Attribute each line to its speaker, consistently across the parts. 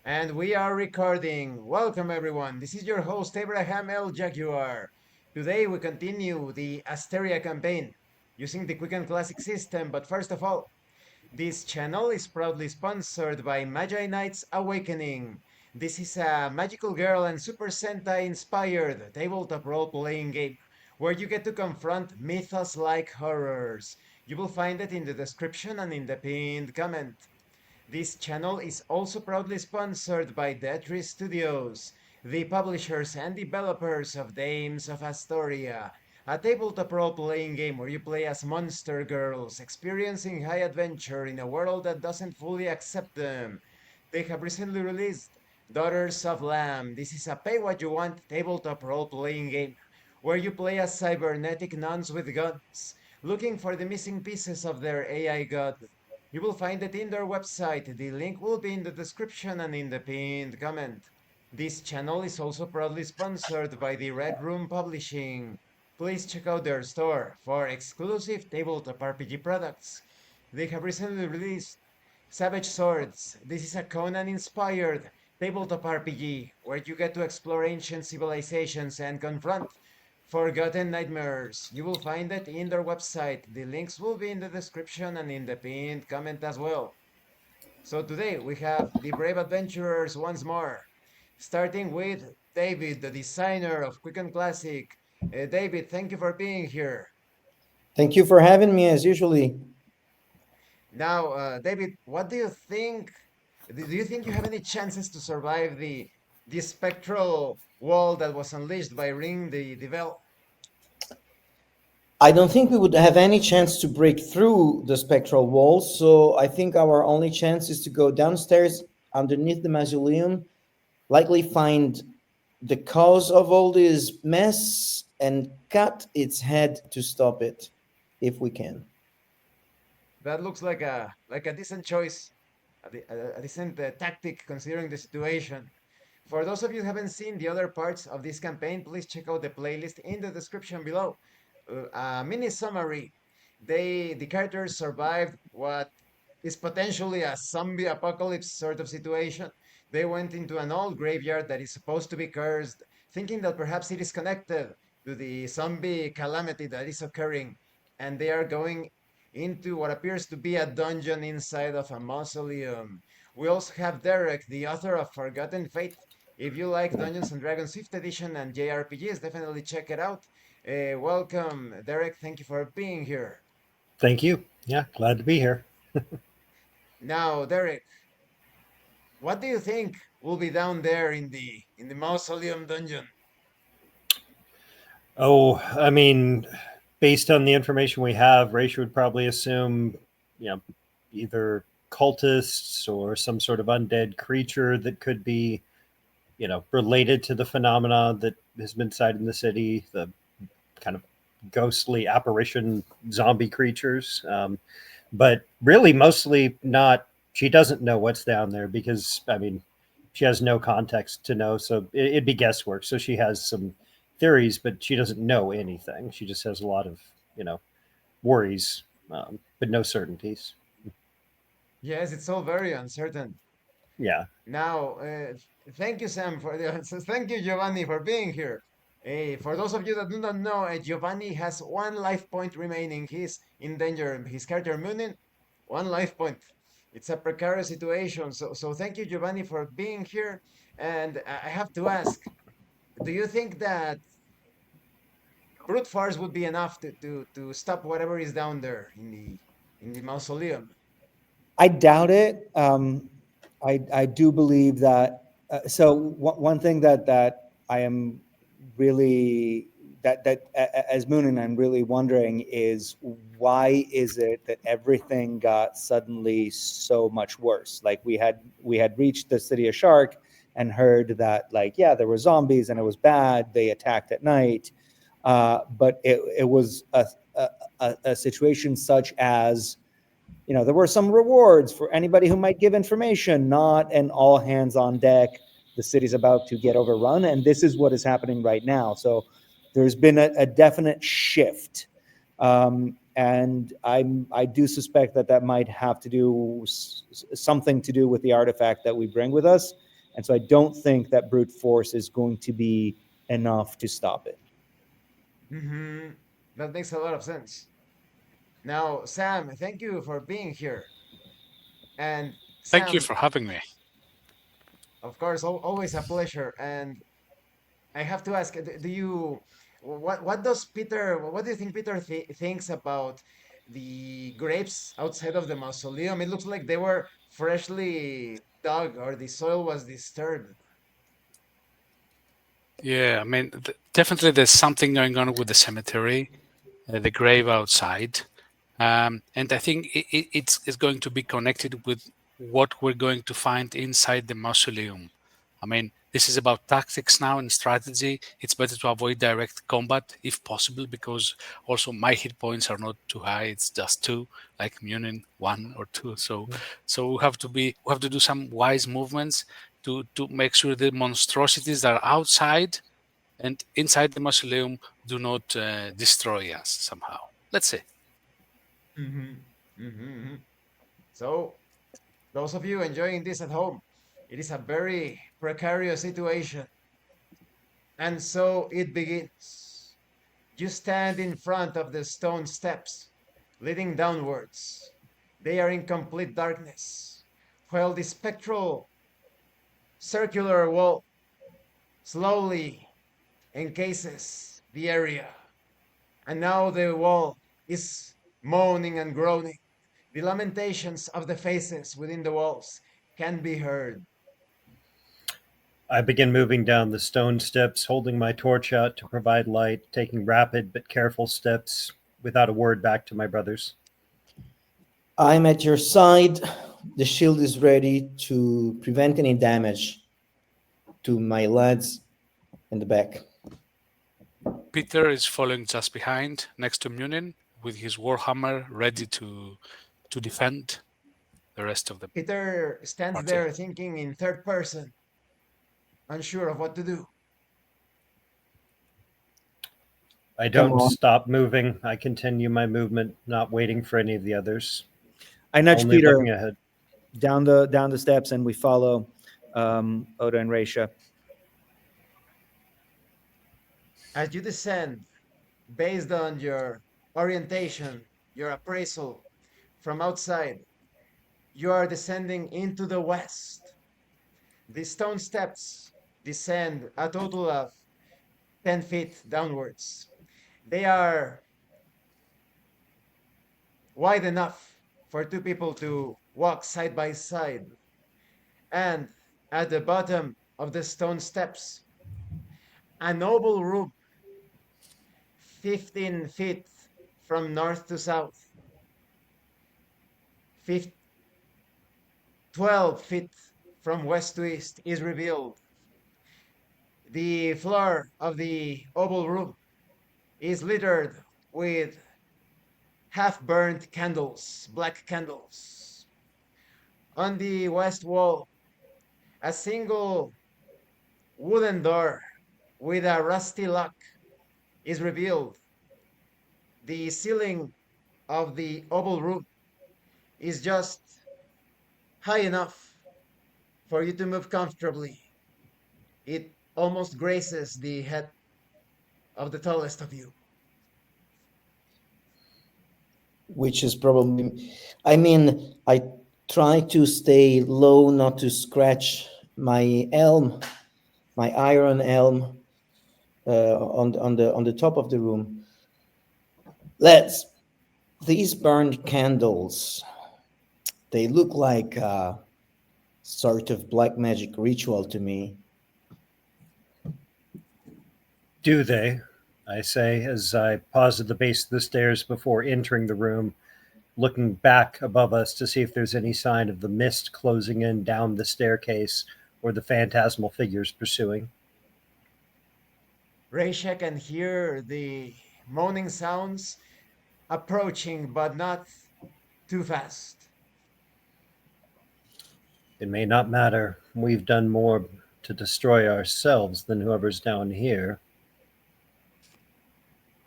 Speaker 1: And we are recording. Welcome, everyone. This is your host, Abraham L. Jaguar. Today, we continue the Asteria campaign using the Quick and Classic system. But first of all, this channel is proudly sponsored by Magi-Knights Awakening. This is a magical girl and Super Sentai inspired tabletop role playing game where you get to confront mythos-like horrors. You will find it in the description and in the pinned comment. This channel is also proudly sponsored by Detri Studios, the publishers and developers of Dames of Asstoria, a tabletop role-playing game where you play as monster girls, experiencing high adventure in a world that doesn't fully accept them. They have recently released Daughters of Lamb. This is a pay-what-you-want tabletop role-playing game where you play as cybernetic nuns with guns, looking for the missing pieces of their AI god. You will find it in their website. The link will be in the description and in the pinned comment. This channel is also proudly sponsored by the Red Room Publishing. Please check out their store for exclusive tabletop RPG products. They have recently released Savage Swords. This is a Conan-inspired tabletop RPG where you get to explore ancient civilizations and confront forgotten nightmares. You will find it in their website. The links will be in the description and in the pinned comment as well. So today we have the brave adventurers once more, starting with David, the designer of Quick and Classic. David, thank you for being here.
Speaker 2: Thank you for having me as usually.
Speaker 1: Now, David, what do you think? Do you think you have any chances to survive the spectral wall that was unleashed by Ring the Bell?
Speaker 2: I don't think we would have any chance to break through the spectral wall, so I think our only chance is to go downstairs underneath the mausoleum, likely find the cause of all this mess and cut its head to stop it, if we can.
Speaker 1: That looks like a decent choice, a decent tactic considering the situation. For those of you who haven't seen the other parts of this campaign, please check out the playlist in the description below. A mini summary. The characters survived what is potentially a zombie apocalypse sort of situation. They went into an old graveyard that is supposed to be cursed, thinking that perhaps it is connected to the zombie calamity that is occurring, and they are going into what appears to be a dungeon inside of a mausoleum. We also have Derek, the author of Forgotten Fate. If you like Dungeons and Dragons 5th edition and JRPGs, definitely check it out. Welcome, Derek. Thank you for being here.
Speaker 3: Thank you. Yeah, glad to be here.
Speaker 1: Now, Derek, what do you think will be down there in the mausoleum dungeon?
Speaker 3: Oh, I mean, based on the information we have, Rachel would probably assume, you know, either cultists or some sort of undead creature that could be, related to the phenomena that has been cited in the city, the kind of ghostly apparition zombie creatures. But really, mostly not. She doesn't know what's down there because, I mean, she has no context to know. So it'd be guesswork. So she has some theories, but she doesn't know anything. She just has a lot of, you know, worries, but no certainties.
Speaker 1: Yes, it's all very uncertain.
Speaker 3: Yeah.
Speaker 1: Now, thank you, Sam, for the answers. Thank you, Giovanni, for being here. For those of you that do not know, Giovanni has one life point remaining. He's in danger. His character Munin, one life point. It's a precarious situation. So thank you, Giovanni, for being here. And I have to ask, do you think that brute force would be enough to stop whatever is down there in the mausoleum?
Speaker 2: I doubt it. I do believe that. One thing that I am really as Moon and I'm really wondering is why is it that everything got suddenly so much worse? Like we had reached the city of Shark and heard that like yeah there were zombies and it was bad. They attacked at night, but it was a situation such as there were some rewards for anybody who might give information, not an all hands on deck. The city's about to get overrun, and this is what is happening right now. So there's been a definite shift. And I do suspect that might have to do something to do with the artifact that we bring with us. And so I don't think that brute force is going to be enough to stop it.
Speaker 1: Mm-hmm. That makes a lot of sense. Now, Sam, thank you for being here. And
Speaker 4: Thank you
Speaker 1: Sam,
Speaker 4: for having me.
Speaker 1: of course, always a pleasure. And I have to ask, do you, what does Peter, what do you think Peter thinks about the grapes outside of the mausoleum? It looks like they were freshly dug or the soil was disturbed.
Speaker 4: Yeah, I mean, definitely there's something going on with the cemetery, the grave outside. And I think it's going to be connected with what we're going to find inside the mausoleum. I mean, this is about tactics now and strategy. It's better to avoid direct combat if possible, because also my hit points are not too high. It's just two, like Munin 1 or 2. So we have to do some wise movements to make sure the monstrosities that are outside and inside the mausoleum do not destroy us somehow. Let's see.
Speaker 1: Mm-hmm. Mm-hmm. So, those of you enjoying this at home, it is a very precarious situation. And so it begins. You stand in front of the stone steps, leading downwards. They are in complete darkness, while the spectral circular wall slowly encases the area. And now the wall is moaning and groaning. The lamentations of the faces within the walls can be heard.
Speaker 3: I begin moving down the stone steps, holding my torch out to provide light, taking rapid but careful steps without a word back to my brothers.
Speaker 2: I'm at your side. The shield is ready to prevent any damage to my lads in the back.
Speaker 4: Peter is following just behind, next to Munin, with his warhammer ready to defend the rest of the
Speaker 1: Peter stands
Speaker 4: party.
Speaker 1: there thinking in third person, unsure of what to do.
Speaker 3: I
Speaker 2: Come
Speaker 3: don't
Speaker 2: on.
Speaker 3: stop moving. I continue my movement, not waiting for any of the others,
Speaker 2: I nudge
Speaker 3: only
Speaker 2: Peter
Speaker 3: looking ahead.
Speaker 2: down the steps, and we follow Oda and Raisha.
Speaker 1: As you descend, based on your orientation, your appraisal from outside, you are descending into the west. The stone steps descend a total of 10 feet downwards. They are wide enough for two people to walk side by side. And at the bottom of the stone steps, a noble room, 15 feet from north to south, 12 feet from west to east, is revealed. The floor of the oval room is littered with half burnt candles, black candles. On the west wall, a single wooden door with a rusty lock is revealed. The ceiling of the oval room is just high enough for you to move comfortably. It almost graces the head of the tallest of you.
Speaker 2: Which is probably, I mean, I try to stay low, not to scratch my elm, my iron elm, on the top of the room. Let's These burned candles. They look like a sort of black magic ritual to me.
Speaker 3: Do they? I say as I pause at the base of the stairs before entering the room, looking back above us to see if there's any sign of the mist closing in down the staircase or the phantasmal figures pursuing.
Speaker 1: Reisha can hear the moaning sounds approaching, but not too fast.
Speaker 3: It may not matter. We've done more to destroy ourselves than whoever's down here.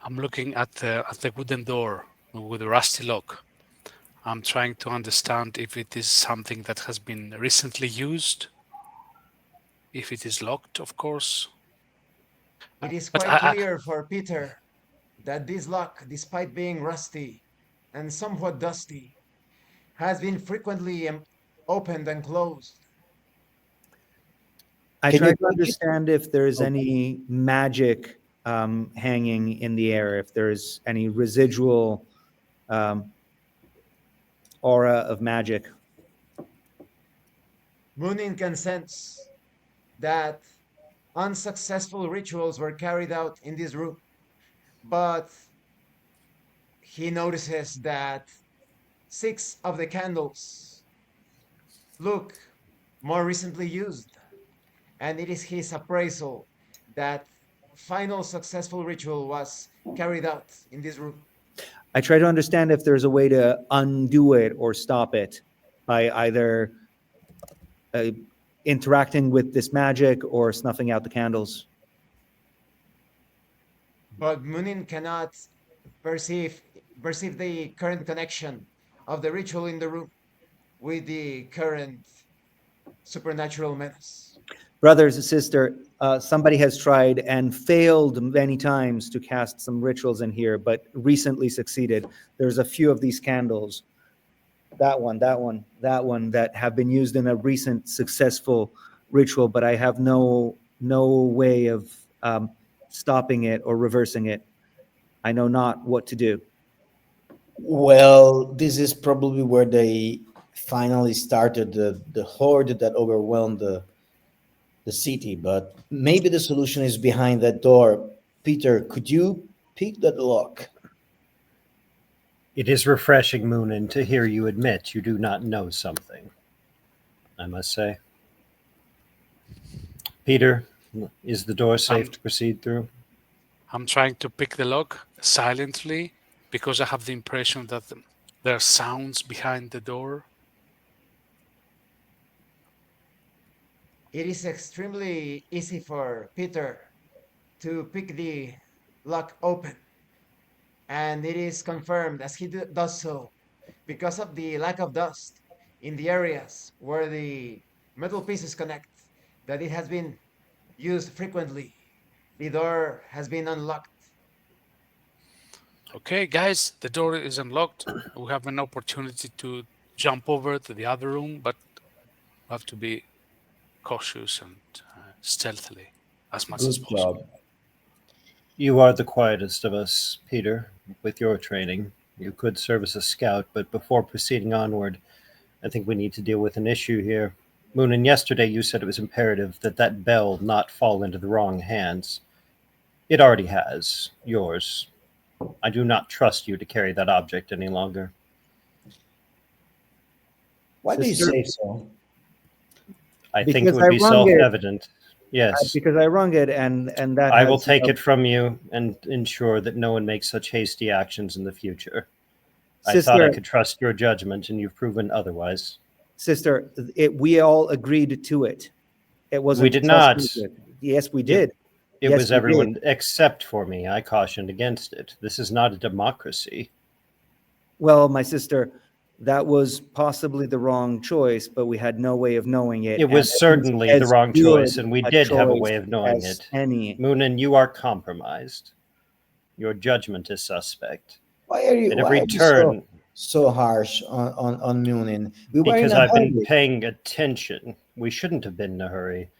Speaker 4: I'm looking at the wooden door with a rusty lock. I'm trying to understand if it is something that has been recently used if it is locked, of course.
Speaker 1: It is
Speaker 4: But
Speaker 1: quite clear for Peter that this lock, despite being rusty and somewhat dusty, has been frequently opened and closed.
Speaker 2: I
Speaker 5: Can
Speaker 2: try
Speaker 5: you
Speaker 2: to
Speaker 5: take it?
Speaker 2: understand if there's
Speaker 5: Oh.
Speaker 2: any magic hanging in the air, if there's any residual um, aura of magic.
Speaker 1: Munin can sense that unsuccessful rituals were carried out in this room, but he notices that 6 of the candles look more recently used, and it is his appraisal that final successful ritual was carried out in this room.
Speaker 2: I try to understand if there's a way to undo it or stop it by either interacting with this magic or snuffing out the candles.
Speaker 1: But Munin cannot perceive perceive the current connection of the ritual in the room with the current supernatural menace.
Speaker 2: Brothers and sister, somebody has tried and failed many times to cast some rituals in here, but recently succeeded. There's a few of these candles, that one, that have been used in a recent successful ritual, but I have no way of stopping it or reversing it. I know not what to do.
Speaker 5: Well, this is probably where they finally started the horde that overwhelmed the city, but maybe the solution is behind that door. Peter, could you pick that lock?
Speaker 3: It is refreshing, Moonin, to hear you admit you do not know something, I must say. Peter, is the door safe to proceed through?
Speaker 4: I'm trying to pick the lock silently because I have the impression that there are sounds behind the door.
Speaker 1: It is extremely easy for Peter to pick the lock open, and it is confirmed as he does so because of the lack of dust in the areas where the metal pieces connect, that it has been used frequently. The door has been unlocked.
Speaker 4: Okay, guys, the door is unlocked. We have an opportunity to jump over to the other room, but we have to be cautious and stealthily as much as
Speaker 5: Good
Speaker 4: possible.
Speaker 5: job.
Speaker 3: You are the quietest of us, Peter. With your training, you could serve as a scout, but before proceeding onward, I think we need to deal with an issue here. Moonin, yesterday you said it was imperative that that bell not fall into the wrong hands. It already has. Yours. I do not trust you to carry that object any longer.
Speaker 5: Why do you
Speaker 2: Sister?
Speaker 5: say so?
Speaker 3: I think it
Speaker 2: Because
Speaker 3: would
Speaker 2: I
Speaker 3: be
Speaker 2: wrung it.
Speaker 3: self-evident. Yes.
Speaker 2: Because I wrung it, and that
Speaker 3: I will
Speaker 2: has,
Speaker 3: take it from you and ensure that no one makes such hasty actions in the future. I thought I
Speaker 2: Sister,
Speaker 3: could trust your judgment, and you've proven otherwise.
Speaker 2: sister, we all agreed to it. It wasn't
Speaker 3: We did
Speaker 2: just
Speaker 3: not.
Speaker 2: me did. Yes, we did.
Speaker 3: It
Speaker 2: Yes,
Speaker 3: was
Speaker 2: we
Speaker 3: everyone
Speaker 2: did.
Speaker 3: except for me. I cautioned against it. This is not a democracy.
Speaker 2: Well, my sister, that was possibly the wrong choice, but we had no way of knowing it.
Speaker 3: It
Speaker 2: and
Speaker 3: was
Speaker 2: it
Speaker 3: certainly the
Speaker 2: as
Speaker 3: wrong choice,
Speaker 2: good
Speaker 3: and we
Speaker 2: a
Speaker 3: did have a
Speaker 2: choice
Speaker 3: way of knowing
Speaker 2: as
Speaker 3: it.
Speaker 2: Any.
Speaker 3: Moonin, you are compromised. Your judgment is suspect.
Speaker 5: Why are you
Speaker 3: At every
Speaker 5: so
Speaker 3: turn,
Speaker 5: so harsh on Munin? We were in
Speaker 3: because
Speaker 5: a
Speaker 3: I've been
Speaker 5: hurry.
Speaker 3: paying attention. We shouldn't have been in a hurry.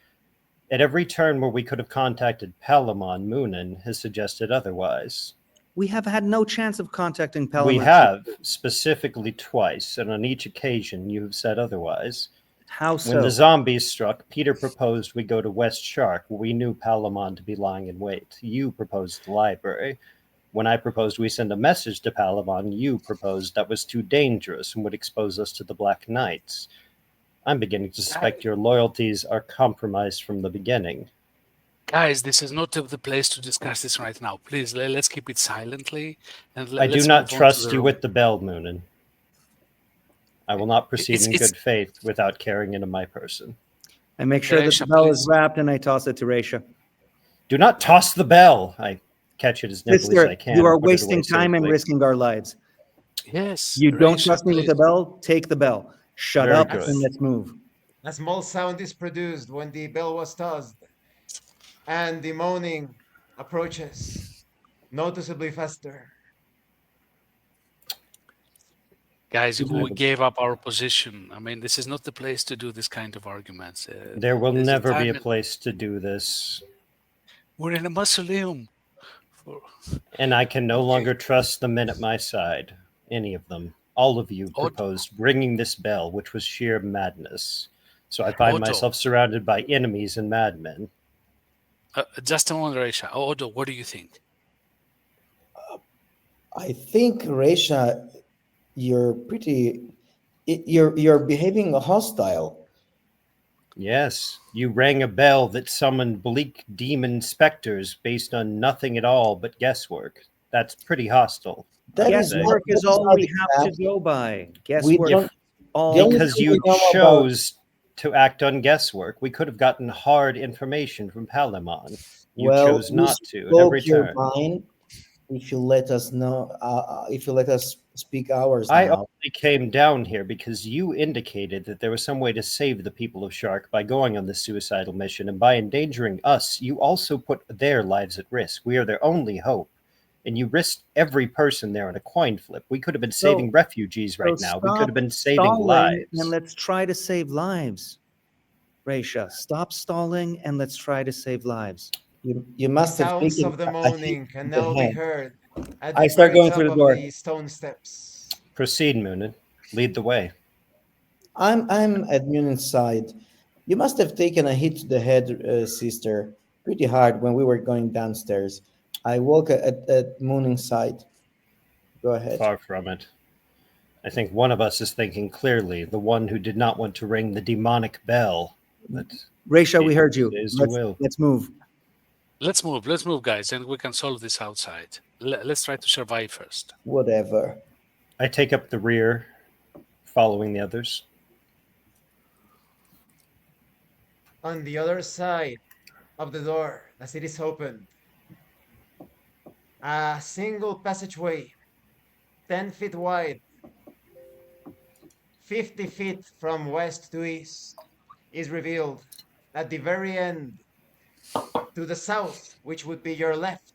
Speaker 3: At every turn where we could have contacted Palamon, Moonin has suggested otherwise.
Speaker 2: We have had no chance of contacting Palamon.
Speaker 3: We have, specifically twice, and on each occasion you have said otherwise.
Speaker 2: How so?
Speaker 3: When the zombies struck, Peter proposed we go to West Shark, where we knew Palamon to be lying in wait. You proposed the library. When I proposed we send a message to Palamon, you proposed that was too dangerous and would expose us to the Black Knights. I'm beginning to suspect your loyalties are compromised from the beginning.
Speaker 4: Guys, this is not the place to discuss this right now. Please, let's keep it silently. And
Speaker 3: I do
Speaker 4: let's
Speaker 3: not
Speaker 4: move on to
Speaker 3: trust
Speaker 4: the
Speaker 3: you
Speaker 4: room.
Speaker 3: with the bell, Moonin. I will not proceed in
Speaker 4: It's-
Speaker 3: good faith without carrying it in my person.
Speaker 2: I make sure that the
Speaker 4: Resha,
Speaker 2: bell is
Speaker 4: please.
Speaker 2: wrapped and I toss it to Resha.
Speaker 3: Do not toss the bell. I catch it as nimbly as I
Speaker 2: Sister,
Speaker 3: can.
Speaker 2: you are
Speaker 3: and put it
Speaker 2: wasting
Speaker 3: away
Speaker 2: time and
Speaker 3: safely.
Speaker 2: risking our lives.
Speaker 4: Yes.
Speaker 2: You don't
Speaker 4: Resha,
Speaker 2: trust me with
Speaker 4: please.
Speaker 2: the bell? Take the bell. Shut
Speaker 3: Very
Speaker 2: up
Speaker 3: good.
Speaker 2: and let's move.
Speaker 1: A small sound is produced when the bell was tossed, and the moaning approaches noticeably faster.
Speaker 4: Guys,
Speaker 2: You
Speaker 4: we
Speaker 2: know,
Speaker 4: gave up our position. I mean, this is not the place to do this kind of arguments.
Speaker 3: There will
Speaker 4: There's a
Speaker 3: never be a
Speaker 4: time
Speaker 3: place to do this.
Speaker 4: we're in a mausoleum. For,
Speaker 3: And I can no
Speaker 4: okay.
Speaker 3: longer trust the men at my side. Any of them. All of you
Speaker 4: Otto,
Speaker 3: proposed ringing this bell, which was sheer madness. So I find
Speaker 4: Otto,
Speaker 3: myself surrounded by enemies and madmen.
Speaker 4: just a moment, Raisha. Otto, what do you think?
Speaker 5: I think, Resha, you're pretty. You're behaving hostile.
Speaker 3: Yes, you rang a bell that summoned bleak demon specters based on nothing at all but guesswork. That's pretty hostile, I
Speaker 5: That
Speaker 3: would
Speaker 5: is
Speaker 3: say.
Speaker 5: not.
Speaker 2: guesswork
Speaker 5: That
Speaker 2: is
Speaker 5: is
Speaker 2: all
Speaker 5: not
Speaker 2: we have to
Speaker 5: exact.
Speaker 2: go by.
Speaker 5: We
Speaker 2: Guesswork.
Speaker 5: don't. The
Speaker 2: All
Speaker 5: only
Speaker 3: Because
Speaker 5: thing we
Speaker 3: you
Speaker 5: know about.
Speaker 3: chose to act on guesswork. We could have gotten hard information from Palamon. You
Speaker 5: Well,
Speaker 3: chose
Speaker 5: you
Speaker 3: not to at every
Speaker 5: spoke your
Speaker 3: turn.
Speaker 5: mind. If you let us know, if you let us speak ours
Speaker 3: I
Speaker 5: now,
Speaker 3: only came down here because you indicated that there was some way to save the people of Shark by going on this suicidal mission, and by endangering us, you also put their lives at risk. We are their only hope. And you risked every person there in a coin flip. We could have been saving
Speaker 2: so
Speaker 3: refugees
Speaker 2: so
Speaker 3: right now. We could
Speaker 2: stop
Speaker 3: have been saving
Speaker 2: stalling and
Speaker 3: lives.
Speaker 2: let's try to save lives. Raisha, stop stalling and let's try to save lives.
Speaker 5: you
Speaker 1: The
Speaker 5: must have
Speaker 1: sounds
Speaker 5: taken
Speaker 1: of the
Speaker 5: a hit
Speaker 1: moaning can
Speaker 5: to the
Speaker 1: now be
Speaker 5: head.
Speaker 1: heard at
Speaker 2: I
Speaker 1: the
Speaker 2: start
Speaker 1: very
Speaker 2: going through
Speaker 1: top
Speaker 2: the
Speaker 1: of
Speaker 2: door.
Speaker 1: the stone steps.
Speaker 3: Proceed, Moonin. Lead the way.
Speaker 5: I'm at Munen's side. You must have taken a hit to the head, sister, pretty hard when we were going downstairs. I walk at Mooning's side. Go ahead.
Speaker 3: Far from it. I think one of us is thinking clearly, the one who did not want to ring the demonic bell. But
Speaker 2: Raisha, we heard you.
Speaker 3: say as you
Speaker 2: Let's
Speaker 3: will.
Speaker 2: let's move.
Speaker 4: Let's move, guys, and we can solve this outside. Let's try to survive first.
Speaker 5: Whatever.
Speaker 3: I take up the rear, following the others.
Speaker 1: On the other side of the door, as it is opened, a single passageway, 10 feet wide, 50 feet from west to east, is revealed. At the very end, to the south, which would be your left,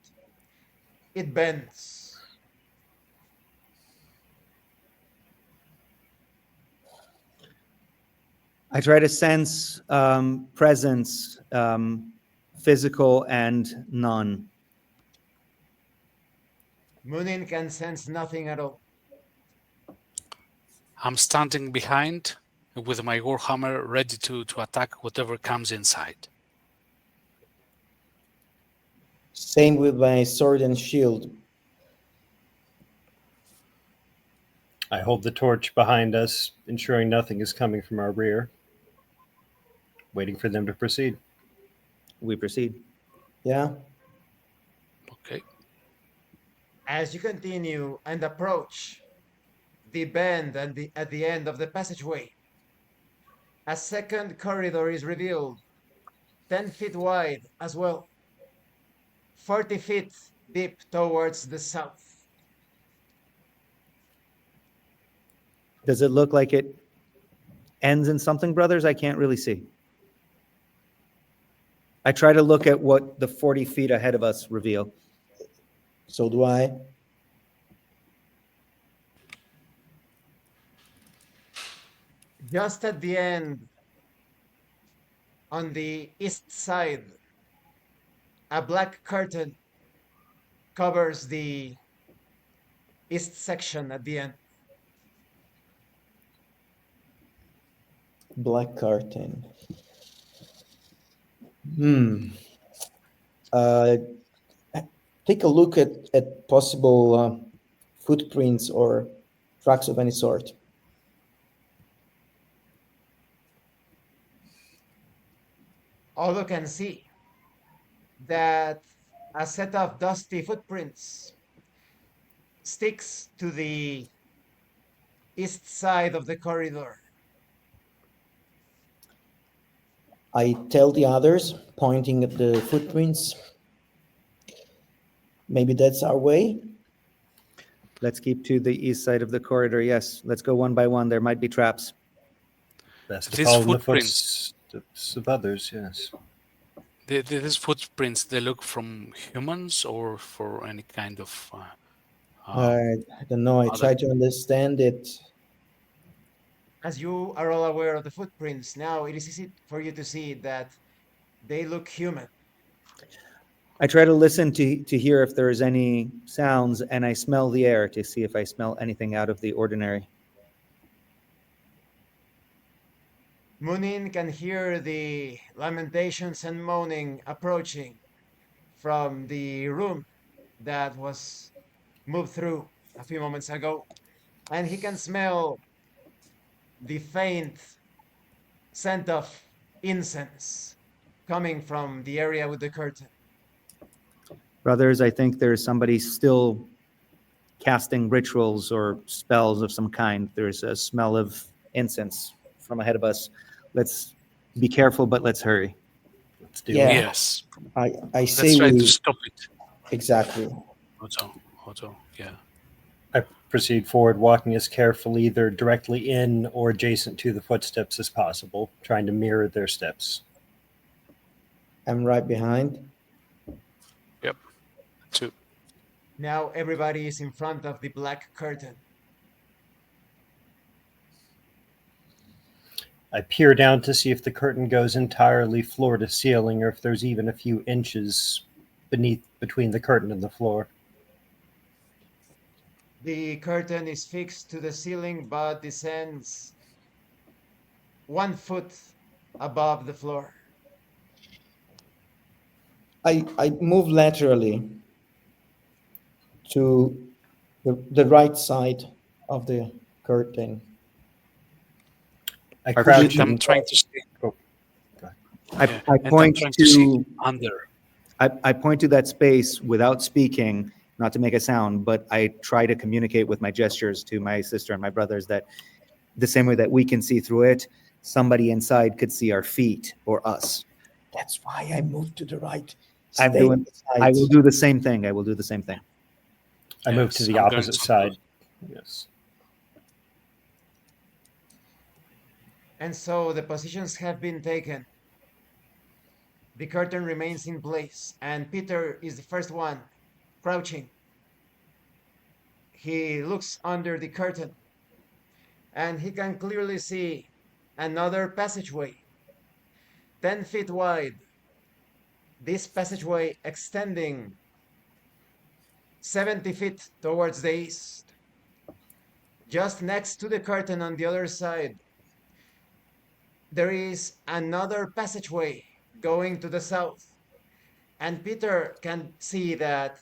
Speaker 1: it bends.
Speaker 2: I try to sense presence, physical and none.
Speaker 1: Munin can sense nothing at all.
Speaker 4: I'm standing behind with my warhammer ready to attack whatever comes inside.
Speaker 5: Same with my sword and shield.
Speaker 3: I hold the torch behind us, ensuring nothing is coming from our rear, waiting for them to proceed.
Speaker 2: We proceed.
Speaker 5: Yeah.
Speaker 4: Okay.
Speaker 1: As you continue and approach the bend and at the end of the passageway, a second corridor is revealed, 10 feet wide as well, 40 feet deep towards the south.
Speaker 2: Does it look like it ends in something, brothers? I can't really see. I try to look at what the 40 feet ahead of us reveal.
Speaker 5: So do I.
Speaker 1: Just at the end, on the east side, a black curtain covers the east section at the end.
Speaker 5: Black curtain. Uh, take a look at possible footprints or tracks of any sort.
Speaker 1: Although can see that a set of dusty footprints sticks to the east side of the corridor.
Speaker 5: I tell the others, pointing at the footprints, maybe that's our way.
Speaker 2: Let's keep to the east side of the corridor. Yes, let's go one by one. There might be traps.
Speaker 3: Best to
Speaker 4: These
Speaker 3: follow in the
Speaker 4: footprints,
Speaker 3: footsteps of others, yes.
Speaker 4: these footprints, they look from humans or for any kind of
Speaker 5: I don't know. I
Speaker 4: other.
Speaker 5: try to understand it.
Speaker 1: As you are all aware of the footprints, now it is easy for you to see that they look human.
Speaker 2: I try to listen to hear if there's any sounds, and I smell the air to see if I smell anything out of the ordinary.
Speaker 1: Munin can hear the lamentations and moaning approaching from the room that was moved through a few moments ago, and he can smell the faint scent of incense coming from the area with the curtain.
Speaker 2: Brothers, I think there's somebody still casting rituals or spells of some kind. There's a smell of incense from ahead of us. Let's be careful, but let's hurry.
Speaker 3: Let's do
Speaker 5: Yeah.
Speaker 3: it.
Speaker 4: Yes,
Speaker 5: I say
Speaker 4: let's try to
Speaker 5: we
Speaker 4: stop it.
Speaker 5: exactly.
Speaker 4: Otto, yeah.
Speaker 3: I proceed forward, walking as carefully, either directly in or adjacent to the footsteps as possible, trying to mirror their steps.
Speaker 5: I'm right behind.
Speaker 4: Yep. Two.
Speaker 1: Now everybody is in front of the black curtain.
Speaker 3: I peer down to see if the curtain goes entirely floor to ceiling or if there's even a few inches between the curtain and the floor.
Speaker 1: The curtain is fixed to the ceiling but descends 1 foot above the floor.
Speaker 5: I move laterally to the right side of the curtain.
Speaker 3: I
Speaker 2: Our
Speaker 3: crouch
Speaker 4: I'm
Speaker 3: and
Speaker 4: trying to see.
Speaker 3: oh,
Speaker 2: I,
Speaker 4: Yeah,
Speaker 2: I
Speaker 4: and I'm
Speaker 2: point
Speaker 4: trying to see
Speaker 2: to
Speaker 4: under.
Speaker 2: I point to that space without speaking, not to make a sound, but I try to communicate with my gestures to my sister and my brothers that the same way that we can see through it, somebody inside could see our feet or us.
Speaker 5: That's why I moved to the right.
Speaker 2: I'm
Speaker 5: Stay
Speaker 2: doing.
Speaker 5: beside.
Speaker 2: I will do the same thing. I will do the same thing.
Speaker 3: I move to
Speaker 4: Yes,
Speaker 3: the
Speaker 4: I'm going
Speaker 3: opposite
Speaker 4: so
Speaker 3: side.
Speaker 4: close.
Speaker 3: Yes.
Speaker 1: And so the positions have been taken. The curtain remains in place, and Peter is the first one crouching. He looks under the curtain, and he can clearly see another passageway, 10 feet wide. This passageway extending 70 feet towards the east. Just next to the curtain on the other side, there is another passageway going to the south. And Peter can see that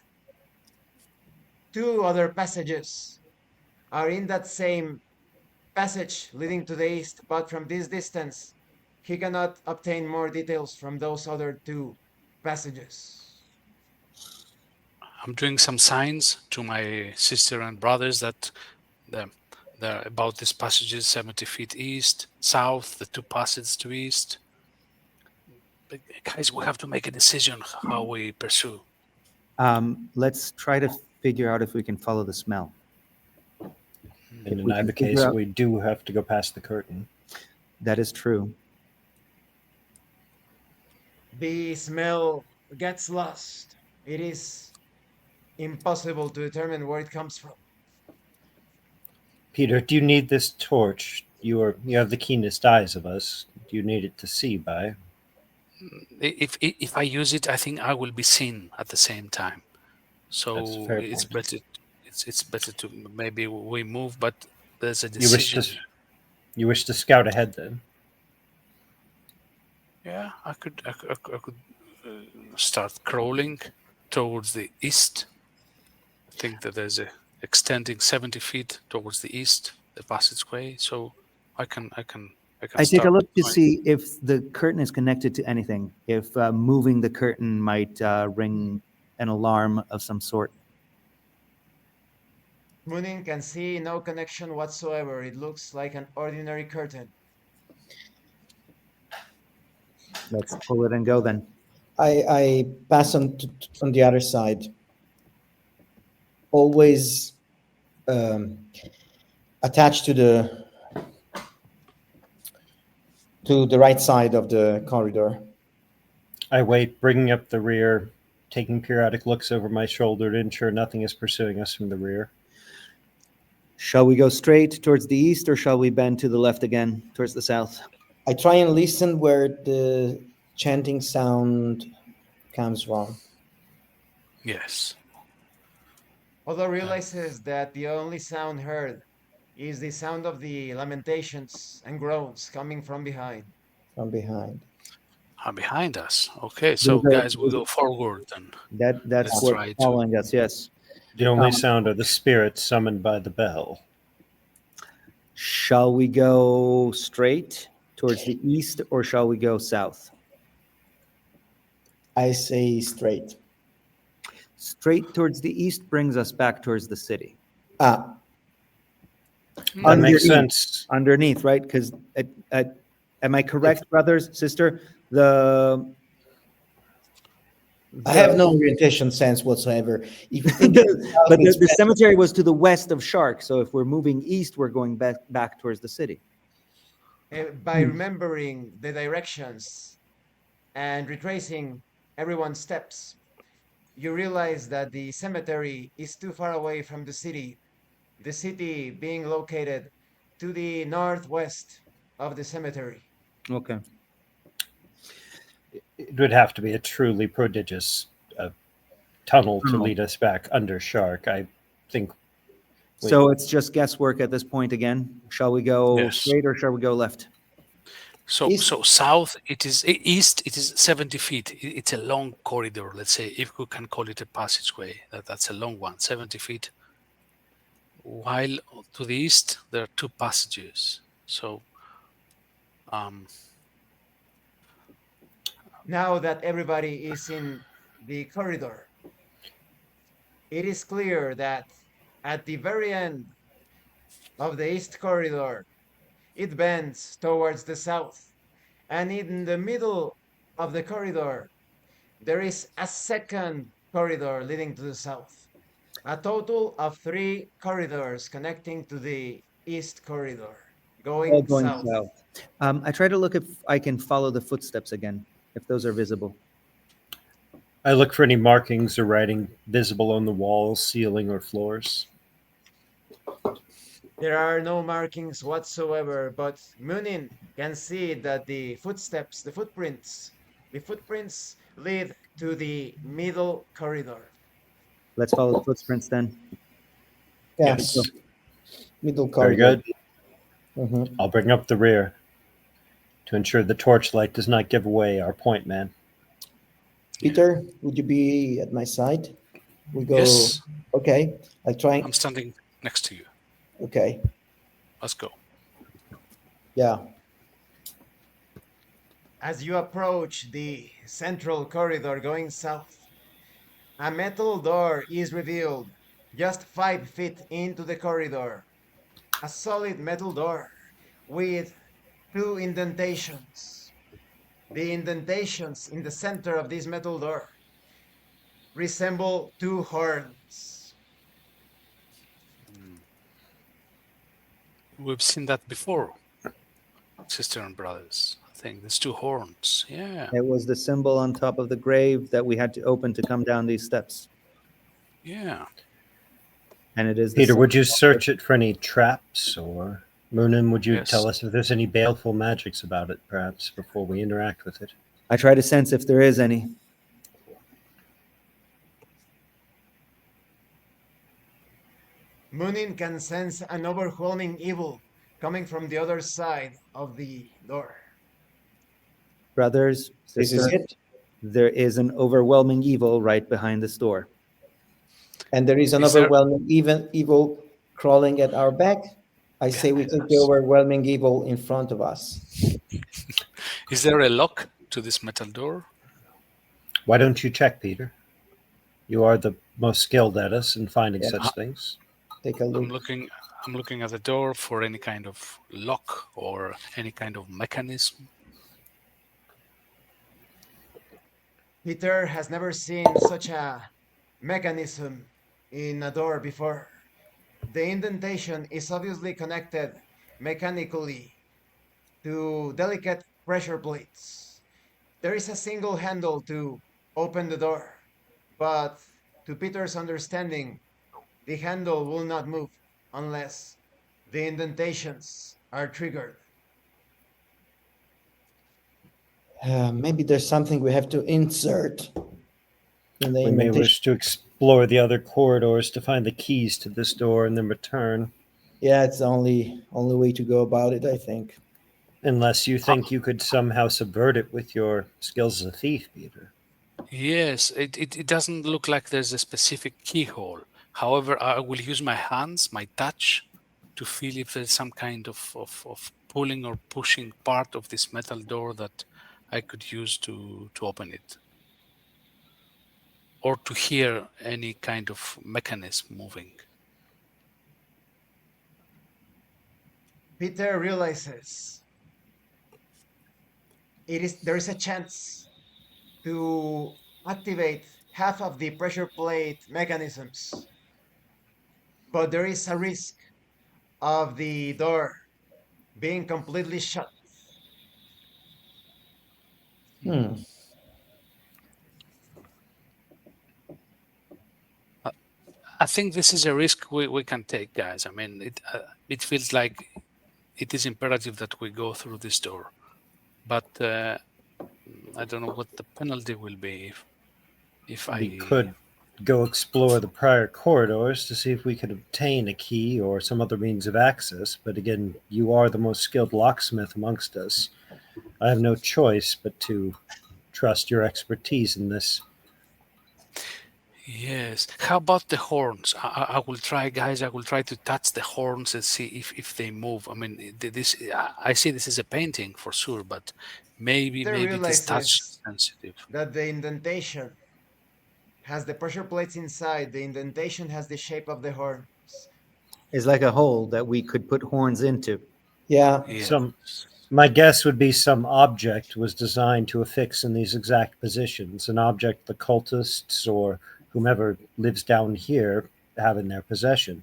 Speaker 1: 2 other passages are in that same passage leading to the east, but from this distance, he cannot obtain more details from those other 2 passages.
Speaker 4: I'm doing some signs to my sister and brothers that the, about these passages 70 feet east, south, the 2 passages to east. But guys, we have to make a decision how we pursue.
Speaker 2: Let's try to figure out if we can follow the smell.
Speaker 3: And
Speaker 2: If
Speaker 3: in
Speaker 2: we can
Speaker 3: either
Speaker 2: figure
Speaker 3: case,
Speaker 2: out,
Speaker 3: we do have to go past the curtain.
Speaker 2: that is true.
Speaker 1: The smell gets lost. It is impossible to determine where it comes from.
Speaker 3: Peter, do you need this torch? You have the keenest eyes of us. Do you need it to see by?
Speaker 4: If I use it, I think I will be seen at the same time.
Speaker 3: That's a
Speaker 4: So
Speaker 3: fair
Speaker 4: it's
Speaker 3: point.
Speaker 4: better. It's better to maybe we move, but there's a
Speaker 3: You wish
Speaker 4: decision.
Speaker 3: you wish to scout ahead then?
Speaker 4: Yeah, I could start crawling towards the east. I think that there's a extending 70 feet towards the east, the passageway. So I can
Speaker 2: I take a
Speaker 4: start
Speaker 2: look to
Speaker 4: going.
Speaker 2: see if the curtain is connected to anything, if moving the curtain might ring an alarm of some sort.
Speaker 1: Munin can see no connection whatsoever. It looks like an ordinary curtain.
Speaker 2: Let's pull it and go then.
Speaker 5: I pass on the other side. Always attached to to the right side of the corridor.
Speaker 3: I wait, bringing up the rear, taking periodic looks over my shoulder to ensure nothing is pursuing us from the rear.
Speaker 2: Shall we go straight towards the east, or shall we bend to the left again, towards the south?
Speaker 5: I try and listen where the chanting sound comes from.
Speaker 4: Yes.
Speaker 1: Odo realizes that the only sound heard is the sound of the lamentations and groans coming from behind.
Speaker 5: From behind.
Speaker 4: Behind us. Okay, so
Speaker 2: Those are-
Speaker 4: guys, we go forward and
Speaker 2: That's
Speaker 4: let's
Speaker 2: what's
Speaker 4: try to.
Speaker 2: following us, yes.
Speaker 3: The only sound are the spirits summoned by the bell.
Speaker 2: Shall we go straight towards the east, or shall we go south?
Speaker 5: I say straight.
Speaker 2: Straight towards the east brings us back towards the city.
Speaker 5: Ah,
Speaker 3: That makes sense.
Speaker 2: Underneath, right? Because am I correct, brothers, sister?
Speaker 5: I have no orientation sense whatsoever. If you think
Speaker 2: But the cemetery was to the west of Shark, so if we're moving east, we're going back towards the city.
Speaker 1: By remembering the directions and retracing everyone's steps, you realize that the cemetery is too far away from the city being located to the northwest of the cemetery.
Speaker 2: Okay.
Speaker 3: It would have to be a truly prodigious tunnel to lead us back under Shark. I think.
Speaker 2: So it's just guesswork at this point again. Shall we go
Speaker 4: Yes.
Speaker 2: straight or shall we go left?
Speaker 4: So
Speaker 5: East.
Speaker 4: so south it is east. It is 70 feet. It's a long corridor. Let's say if we can call it a passageway. That's a long one, 70 feet. While to the east there are two passages. So
Speaker 1: Now that everybody is in the corridor, it is clear that at the very end of the east corridor, it bends towards the south. And in the middle of the corridor, there is a second corridor leading to the south. A total of 3 corridors connecting to the east corridor,
Speaker 2: All
Speaker 1: going
Speaker 2: going
Speaker 1: south.
Speaker 2: south. I try to look if I can follow the footsteps again, if those are visible.
Speaker 3: I look for any markings or writing visible on the walls, ceiling, or floors.
Speaker 1: There are no markings whatsoever, but Munin can see that the footprints lead to the middle corridor.
Speaker 2: Let's follow the footprints then.
Speaker 5: yeah,
Speaker 4: yes.
Speaker 5: middle
Speaker 3: Very
Speaker 5: corridor.
Speaker 3: good.
Speaker 5: Mhm.
Speaker 3: I'll bring up the rear to ensure the torchlight does not give away our point man.
Speaker 5: Peter, would you be at my side? We go.
Speaker 4: Yes.
Speaker 5: Okay. I'll try.
Speaker 4: I'm standing next to you.
Speaker 5: Okay.
Speaker 4: Let's go.
Speaker 5: Yeah.
Speaker 1: As you approach the central corridor going south, a metal door is revealed just 5 feet into the corridor. A solid metal door with 2 indentations. The indentations in the center of this metal door resemble 2 horns.
Speaker 4: We've seen that before, sister and brothers. I think there's 2 horns. Yeah.
Speaker 2: It was the symbol on top of the grave that we had to open to come down these steps.
Speaker 4: Yeah.
Speaker 2: And it is the
Speaker 3: Peter, would you
Speaker 2: symbol-
Speaker 3: search it for any traps, or Moonin, would you
Speaker 4: Yes.
Speaker 3: tell us if there's any baleful magics about it, perhaps, before we interact with it?
Speaker 2: I try to sense if there is any.
Speaker 1: Munin can sense an overwhelming evil coming from the other side of the door.
Speaker 2: Brothers,
Speaker 5: This is
Speaker 2: sister,
Speaker 5: it.
Speaker 2: there is an overwhelming evil right behind this door.
Speaker 5: And there is an
Speaker 4: Is there-
Speaker 5: overwhelming evil crawling at our back. I say we take the
Speaker 4: Yes.
Speaker 5: overwhelming evil in front of us.
Speaker 4: Is there a lock to this metal door?
Speaker 3: Why don't you check, Peter? You are the most skilled at us in finding
Speaker 5: Yeah.
Speaker 3: such things.
Speaker 5: Take a look.
Speaker 4: I'm looking at the door for any kind of lock or any kind of mechanism.
Speaker 1: Peter has never seen such a mechanism in a door before. The indentation is obviously connected mechanically to delicate pressure plates. There is a single handle to open the door, but to Peter's understanding, the handle will not move unless the indentations are triggered.
Speaker 5: Maybe there's something we have to insert in the
Speaker 3: We may
Speaker 5: indentation.
Speaker 3: wish to explore the other corridors to find the keys to this door and then return.
Speaker 5: Yeah, it's the only way to go about it, I think.
Speaker 3: Unless you think you could somehow subvert it with your skills as a thief, Peter.
Speaker 4: Yes, it doesn't look like there's a specific keyhole. However, I will use my hands, my touch, to feel if there's some kind of pulling or pushing part of this metal door that I could use to open it. Or to hear any kind of mechanism moving.
Speaker 1: Peter realizes there is a chance to activate half of the pressure plate mechanisms, but there is a risk of the door being completely shut.
Speaker 5: Hmm.
Speaker 4: I think this is a risk we can take, guys. I mean, it feels like it is imperative that we go through this door. But I don't know what the penalty will be if
Speaker 3: We
Speaker 4: I.
Speaker 3: could go explore the prior corridors to see if we could obtain a key or some other means of access. But again, you are the most skilled locksmith amongst us. I have no choice but to trust your expertise in this.
Speaker 4: Yes. How about the horns? I will try, guys. I will try to touch the horns and see if they move. I mean, this. I see this is a painting for sure, but maybe
Speaker 1: Peter
Speaker 4: it is touch
Speaker 1: realizes
Speaker 4: sensitive.
Speaker 1: that the indentation has the pressure plates inside. The indentation has the shape of the horns.
Speaker 2: It's like a hole that we could put horns into.
Speaker 5: Yeah.
Speaker 4: Yeah.
Speaker 3: My guess would be some object was designed to affix in these exact positions, an object the cultists or whomever lives down here have in their possession.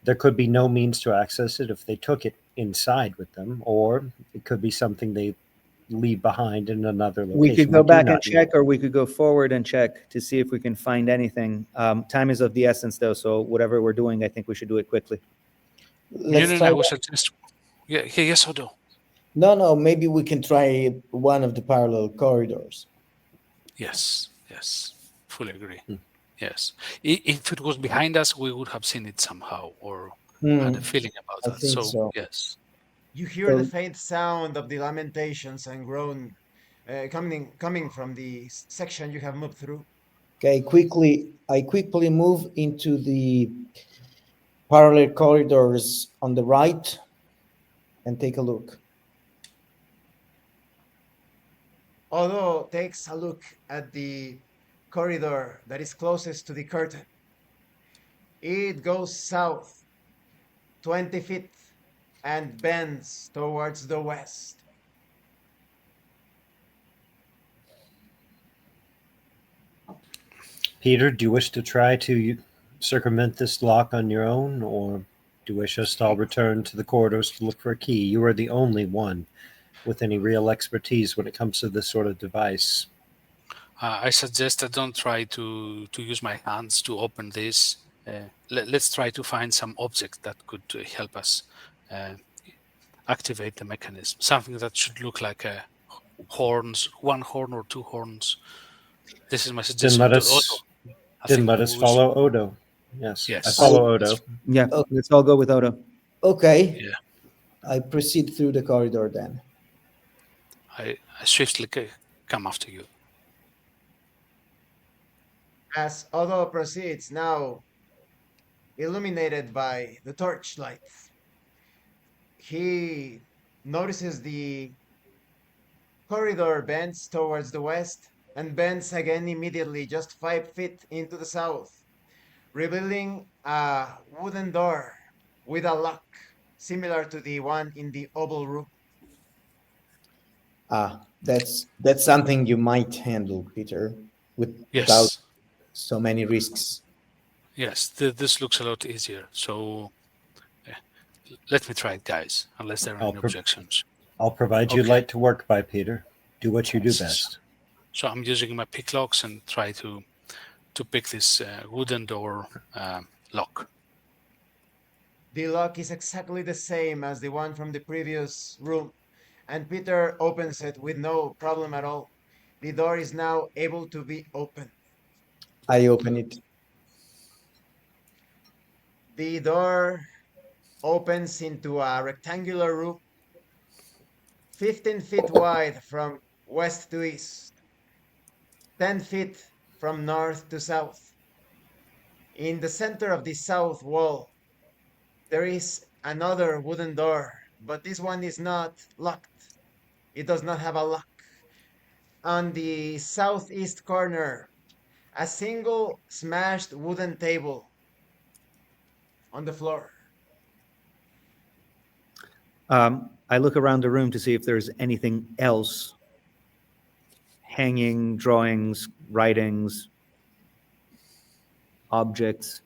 Speaker 3: There could be no means to access it if they took it inside with them, or it could be something they leave behind in another location.
Speaker 2: We could go
Speaker 3: do
Speaker 2: back and
Speaker 3: not
Speaker 2: check,
Speaker 3: know.
Speaker 2: or we could go forward and check to see if we can find anything. Time is of the essence, though, so whatever we're doing, I think we should do it quickly.
Speaker 5: Let's
Speaker 4: No,
Speaker 5: try
Speaker 4: I would
Speaker 5: that.
Speaker 4: suggest. Yeah, yes, Odo.
Speaker 5: No, maybe we can try one of the parallel corridors.
Speaker 4: Yes, fully agree.
Speaker 3: Hmm.
Speaker 4: Yes, if it was behind us, we would have seen it somehow or had a
Speaker 5: Hmm.
Speaker 4: feeling about
Speaker 5: I
Speaker 4: that.
Speaker 5: think
Speaker 4: So
Speaker 5: so.
Speaker 4: yes,
Speaker 1: You hear the
Speaker 5: So,
Speaker 1: faint sound of the lamentations and groan coming from the section you have moved through.
Speaker 5: okay, I quickly move into the parallel corridors on the right and take a look.
Speaker 1: Odo takes a look at the corridor that is closest to the curtain. It goes south 20 feet and bends towards the west.
Speaker 3: Peter, do you wish to try to circumvent this lock on your own, or do you wish us to all return to the corridors to look for a key? You are the only one with any real expertise when it comes to this sort of device.
Speaker 4: I suggest I don't try to use my hands to open this. Let's try to find some object that could help us uh, activate the mechanism. Something that should look like horns, one horn or two horns. This is my
Speaker 3: Then
Speaker 4: suggestion
Speaker 3: let
Speaker 4: to Otto.
Speaker 3: us
Speaker 4: I
Speaker 3: then
Speaker 4: think
Speaker 3: let us
Speaker 4: we should.
Speaker 3: follow Odo. Yes, I
Speaker 4: Yes.
Speaker 3: follow Odo.
Speaker 2: Yeah,
Speaker 5: Oh.
Speaker 2: let's all go with Odo.
Speaker 5: Okay.
Speaker 4: Yeah.
Speaker 5: I proceed through the corridor then.
Speaker 4: I swiftly come after you.
Speaker 1: As Odo proceeds, now illuminated by the torchlight, he notices the corridor bends towards the west and bends again immediately, just 5 feet into the south, revealing a wooden door with a lock similar to the one in the oval room.
Speaker 5: That's something you might handle, Peter, without
Speaker 4: Yes.
Speaker 5: so many risks.
Speaker 4: Yes. This looks a lot easier. So let me try it, guys. Unless there are
Speaker 3: I'll
Speaker 4: any objections.
Speaker 3: I'll provide you
Speaker 4: Okay.
Speaker 3: light to work by, Peter. Do what you do best.
Speaker 4: So I'm using my pick locks and try to pick this wooden door lock.
Speaker 1: The lock is exactly the same as the one from the previous room, and Peter opens it with no problem at all. The door is now able to be opened.
Speaker 5: I open it.
Speaker 1: The door opens into a rectangular room, 15 feet wide from west to east, 10 feet from north to south. In the center of the south wall, there is another wooden door, but this one is not locked. It does not have a lock. On the southeast corner, a single smashed wooden table on the floor.
Speaker 2: I look around the room to see if there's anything else, hanging, drawings, writings, objects.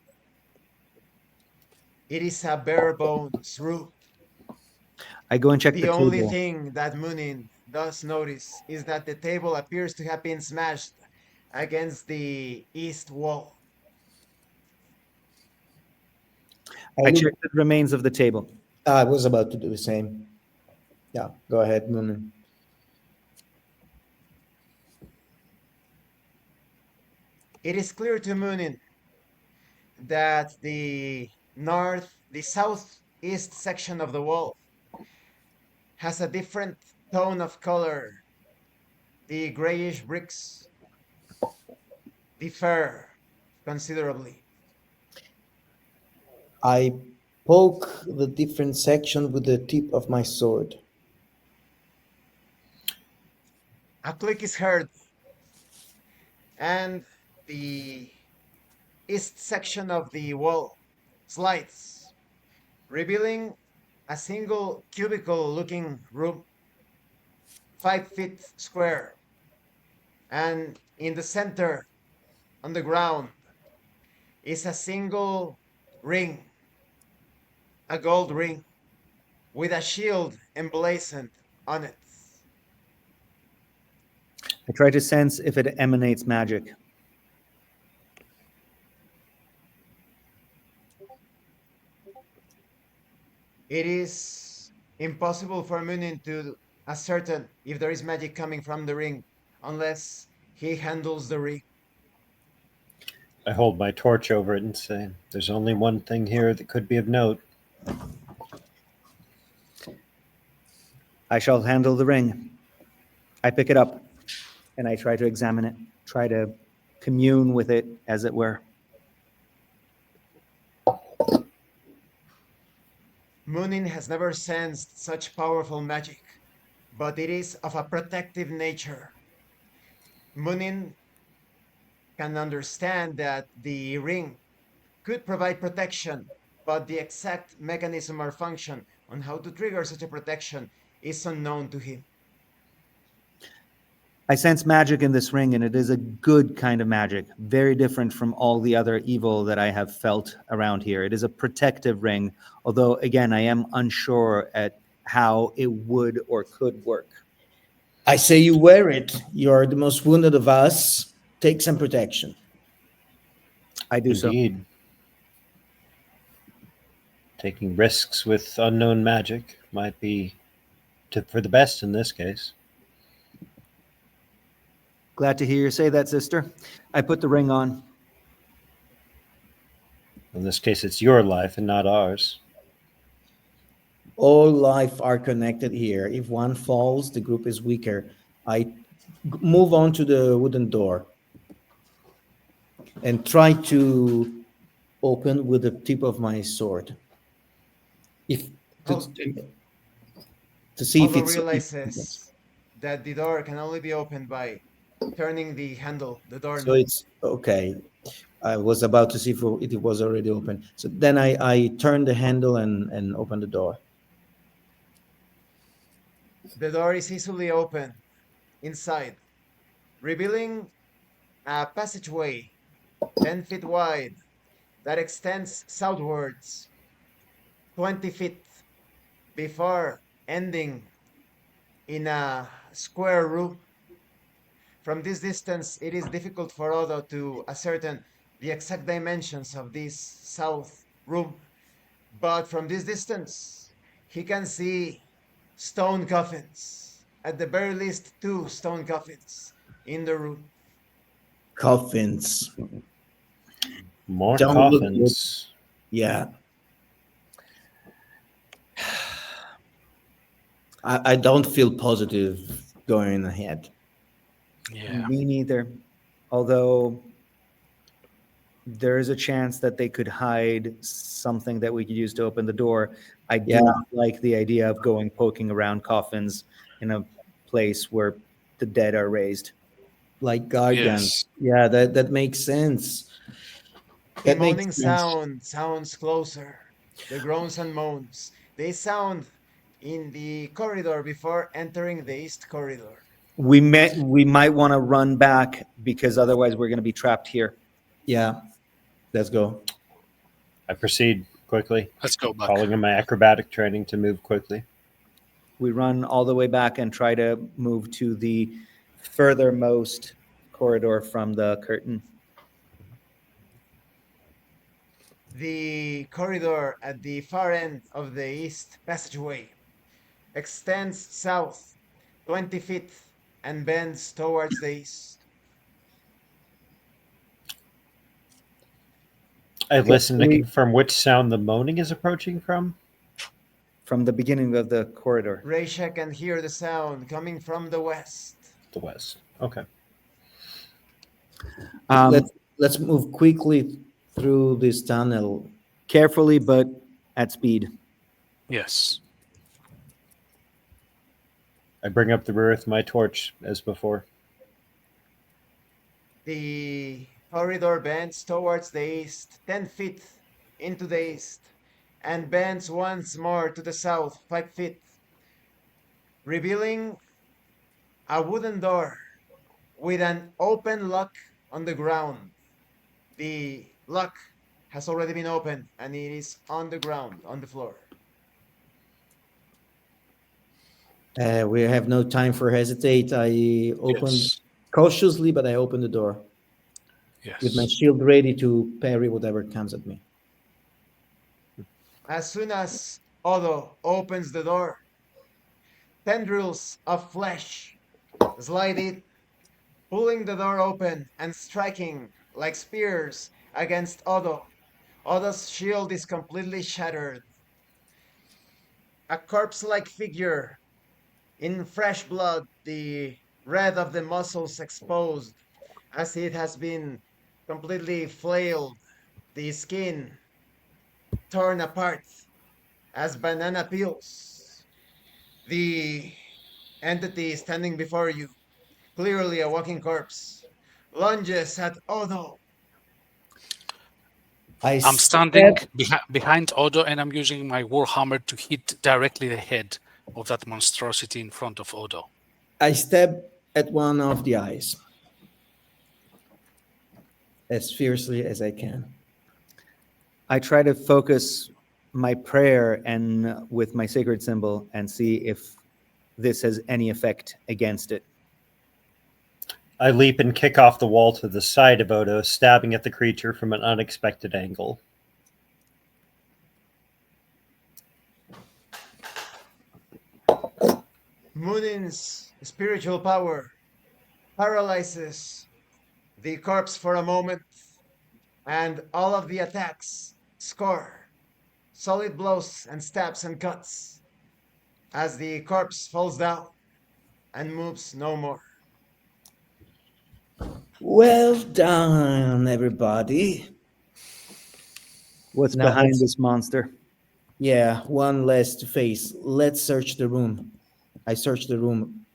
Speaker 1: It is a bare bones room.
Speaker 2: I go and check the
Speaker 1: The only
Speaker 2: table.
Speaker 1: thing that Munin does notice is that the table appears to have been smashed against the east wall.
Speaker 2: I check the remains of the table.
Speaker 5: I was about to do the same. Yeah, go ahead, Moonin.
Speaker 1: It is clear to Munin that the southeast section of the wall has a different tone of color. The grayish bricks differ considerably.
Speaker 5: I poke the different section with the tip of my sword.
Speaker 1: A click is heard, and the east section of the wall slides, revealing a single cubicle looking room, 5 feet square. And in the center, on the ground, is a single ring, a gold ring, with a shield emblazoned on it.
Speaker 2: I try to sense if it emanates magic.
Speaker 1: It is impossible for Munin to ascertain if there is magic coming from the ring unless he handles the ring.
Speaker 3: I hold my torch over it and say, "There's only one thing here that could be of note."
Speaker 2: I shall handle the ring. I pick it up and I try to examine it, try to commune with it, as it were.
Speaker 1: Munin has never sensed such powerful magic, but it is of a protective nature. Munin can understand that the ring could provide protection, but the exact mechanism or function on how to trigger such a protection is unknown to him.
Speaker 2: I sense magic in this ring, and it is a good kind of magic, very different from all the other evil that I have felt around here. It is a protective ring, although, again, I am unsure at how it would or could work.
Speaker 5: I say you wear it. You're the most wounded of us. Take some protection.
Speaker 2: I do so.
Speaker 3: Indeed. Taking risks with unknown magic might be for the best in this case.
Speaker 2: Glad to hear you say that, sister. I put the ring on.
Speaker 3: In this case, it's your life and not ours.
Speaker 5: All life are connected here. If one falls, the group is weaker. I move on to the wooden door and try to open with the tip of my sword. If to,
Speaker 1: Hol-
Speaker 5: to see if
Speaker 1: Holdo
Speaker 5: it's
Speaker 1: realizes that the door can only be opened by turning the handle, the
Speaker 5: so
Speaker 1: doorknob.
Speaker 5: it's okay. I was about to see if it was already open. So then I turn the handle and open the door.
Speaker 1: The door is easily opened inside, revealing a passageway 10 feet wide that extends southwards 20 feet before ending in a square room. From this distance, it is difficult for Odo to ascertain the exact dimensions of this south room, but from this distance, he can see stone coffins. At the very least, two stone coffins in the room.
Speaker 5: Coffins.
Speaker 3: More
Speaker 5: Don't look good.
Speaker 3: coffins.
Speaker 5: Yeah. I don't feel positive going ahead.
Speaker 4: Yeah.
Speaker 2: Me neither. Although there is a chance that they could hide something that we could use to open the door. I do
Speaker 5: Yeah.
Speaker 2: not like the idea of going poking around coffins in a place where the dead are raised.
Speaker 5: Like guardians.
Speaker 4: Yes.
Speaker 5: Yeah, that makes sense.
Speaker 1: The
Speaker 5: That makes
Speaker 1: moaning
Speaker 5: sense.
Speaker 1: sound sounds closer. The groans and moans, they sound in the corridor before entering the east corridor.
Speaker 2: We might want to run back because otherwise we're going to be trapped here.
Speaker 5: Yeah, let's go.
Speaker 3: I proceed quickly,
Speaker 4: Let's go back.
Speaker 3: calling on my acrobatic training to move quickly.
Speaker 2: We run all the way back and try to move to the furthermost corridor from the curtain.
Speaker 1: The corridor at the far end of the east passageway extends south 20 feet and bends towards the east.
Speaker 3: I listen to
Speaker 2: We-
Speaker 3: confirm which sound the moaning is approaching from.
Speaker 2: From the beginning of the corridor.
Speaker 1: Reisha can hear the sound coming from the west.
Speaker 3: The west. Okay.
Speaker 2: Um,
Speaker 5: Let's move quickly through this tunnel.
Speaker 2: carefully, but at speed.
Speaker 4: Yes.
Speaker 3: I bring up the rear with my torch as before.
Speaker 1: The corridor bends towards the east 10 feet into the east and bends once more to the south 5 feet, revealing a wooden door with an open lock on the ground. The lock has already been opened and it is on the ground, on the floor.
Speaker 5: We have no time for hesitate. I opened
Speaker 4: Yes.
Speaker 5: cautiously, but I opened the door with my
Speaker 4: Yes.
Speaker 5: shield ready to parry whatever comes at me.
Speaker 1: As soon as Odo opens the door, tendrils of flesh slide in, pulling the door open and striking like spears against Odo. Odo's shield is completely shattered. A corpse-like figure in fresh blood, the red of the muscles exposed as it has been completely flailed, the skin torn apart as banana peels. The entity standing before you, clearly a walking corpse, lunges at Odo.
Speaker 5: I
Speaker 4: I'm standing
Speaker 5: step,
Speaker 4: behind Odo and I'm using my warhammer to hit directly the head of that monstrosity in front of Odo.
Speaker 5: I step at one of the eyes as fiercely as I can.
Speaker 2: I try to focus my prayer and with my sacred symbol and see if this has any effect against it.
Speaker 3: I leap and kick off the wall to the side of Odo, stabbing at the creature from an unexpected angle.
Speaker 1: Munin's spiritual power paralyzes the corpse for a moment, and all of the attacks score solid blows and stabs and cuts as the corpse falls down and moves no more.
Speaker 5: Well done, everybody.
Speaker 2: What's
Speaker 5: Now
Speaker 2: behind
Speaker 5: let's,
Speaker 2: this monster?
Speaker 5: yeah, one less to face. Let's search the room. I search the room.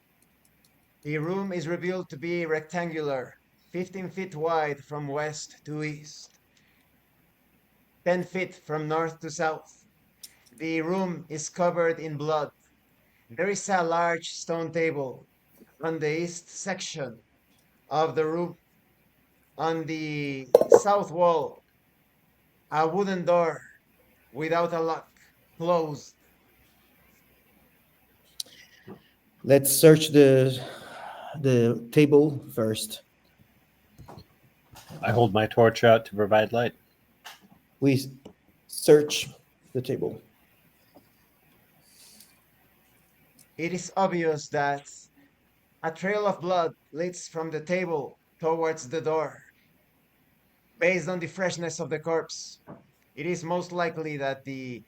Speaker 1: The room is revealed to be rectangular, 15 feet wide from west to east, 10 feet from north to south. The room is covered in blood. There is a large stone table on the east section of the room. On the south wall, a wooden door without a lock, closed.
Speaker 5: Let's search the table first.
Speaker 3: I hold my torch out to provide light.
Speaker 5: We search the table.
Speaker 1: It is obvious that a trail of blood leads from the table towards the door. Based on the freshness of the corpse, it is most likely that the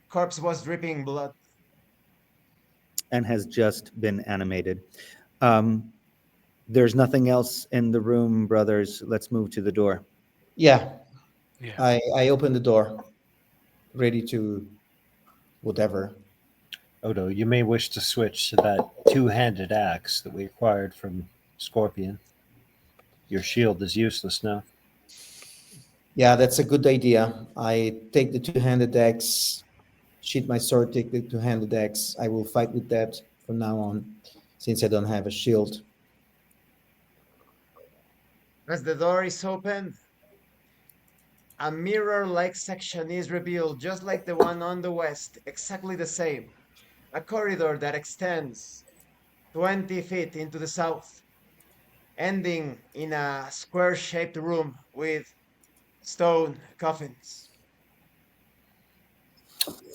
Speaker 1: corpse was dripping blood.
Speaker 2: And has just been animated. There's nothing else in the room, brothers. Let's move to the door.
Speaker 5: Yeah,
Speaker 4: Yeah.
Speaker 5: I open the door, ready to whatever.
Speaker 3: Odo, you may wish to switch to that two-handed axe that we acquired from Scorpion. Your shield is useless now.
Speaker 5: Yeah, that's a good idea. I take the two-handed axe, sheath my sword, take the two-handed axe. I will fight with that from now on, since I don't have a shield.
Speaker 1: As the door is opened, a mirror-like section is revealed, just like the one on the west, exactly the same. A corridor that extends 20 feet into the south, ending in a square-shaped room with stone coffins.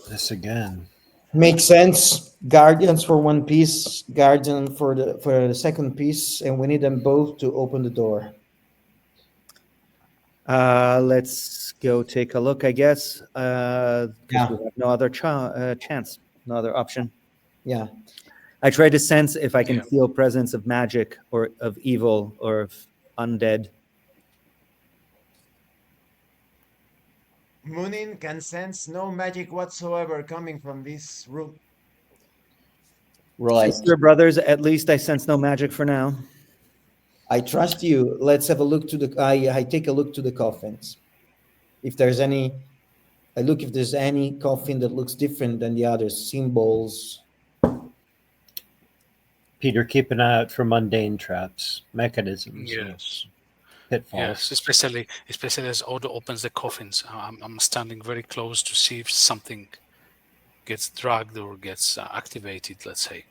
Speaker 3: This again.
Speaker 5: Makes sense. Guardians for one piece, guardian for the second piece, and we need them both to open the door.
Speaker 2: Let's go take a look, I guess, because
Speaker 5: Yeah.
Speaker 2: we have no other chance, no other option.
Speaker 5: Yeah.
Speaker 2: I try to sense if I can
Speaker 4: Yeah.
Speaker 2: feel presence of magic or of evil or of undead.
Speaker 1: Munin can sense no magic whatsoever coming from this room.
Speaker 5: Right.
Speaker 2: Sister brothers, at least I sense no magic for now.
Speaker 5: I trust you. Let's have a look to the. I take a look to the coffins. If there's any, I look if there's any coffin that looks different than the others. Symbols.
Speaker 3: Peter, keep an eye out for mundane traps, mechanisms,
Speaker 4: Yes.
Speaker 3: pitfalls.
Speaker 4: Yes, especially as Odo opens the coffins. I'm standing very close to see if something gets dragged or gets activated, let's say.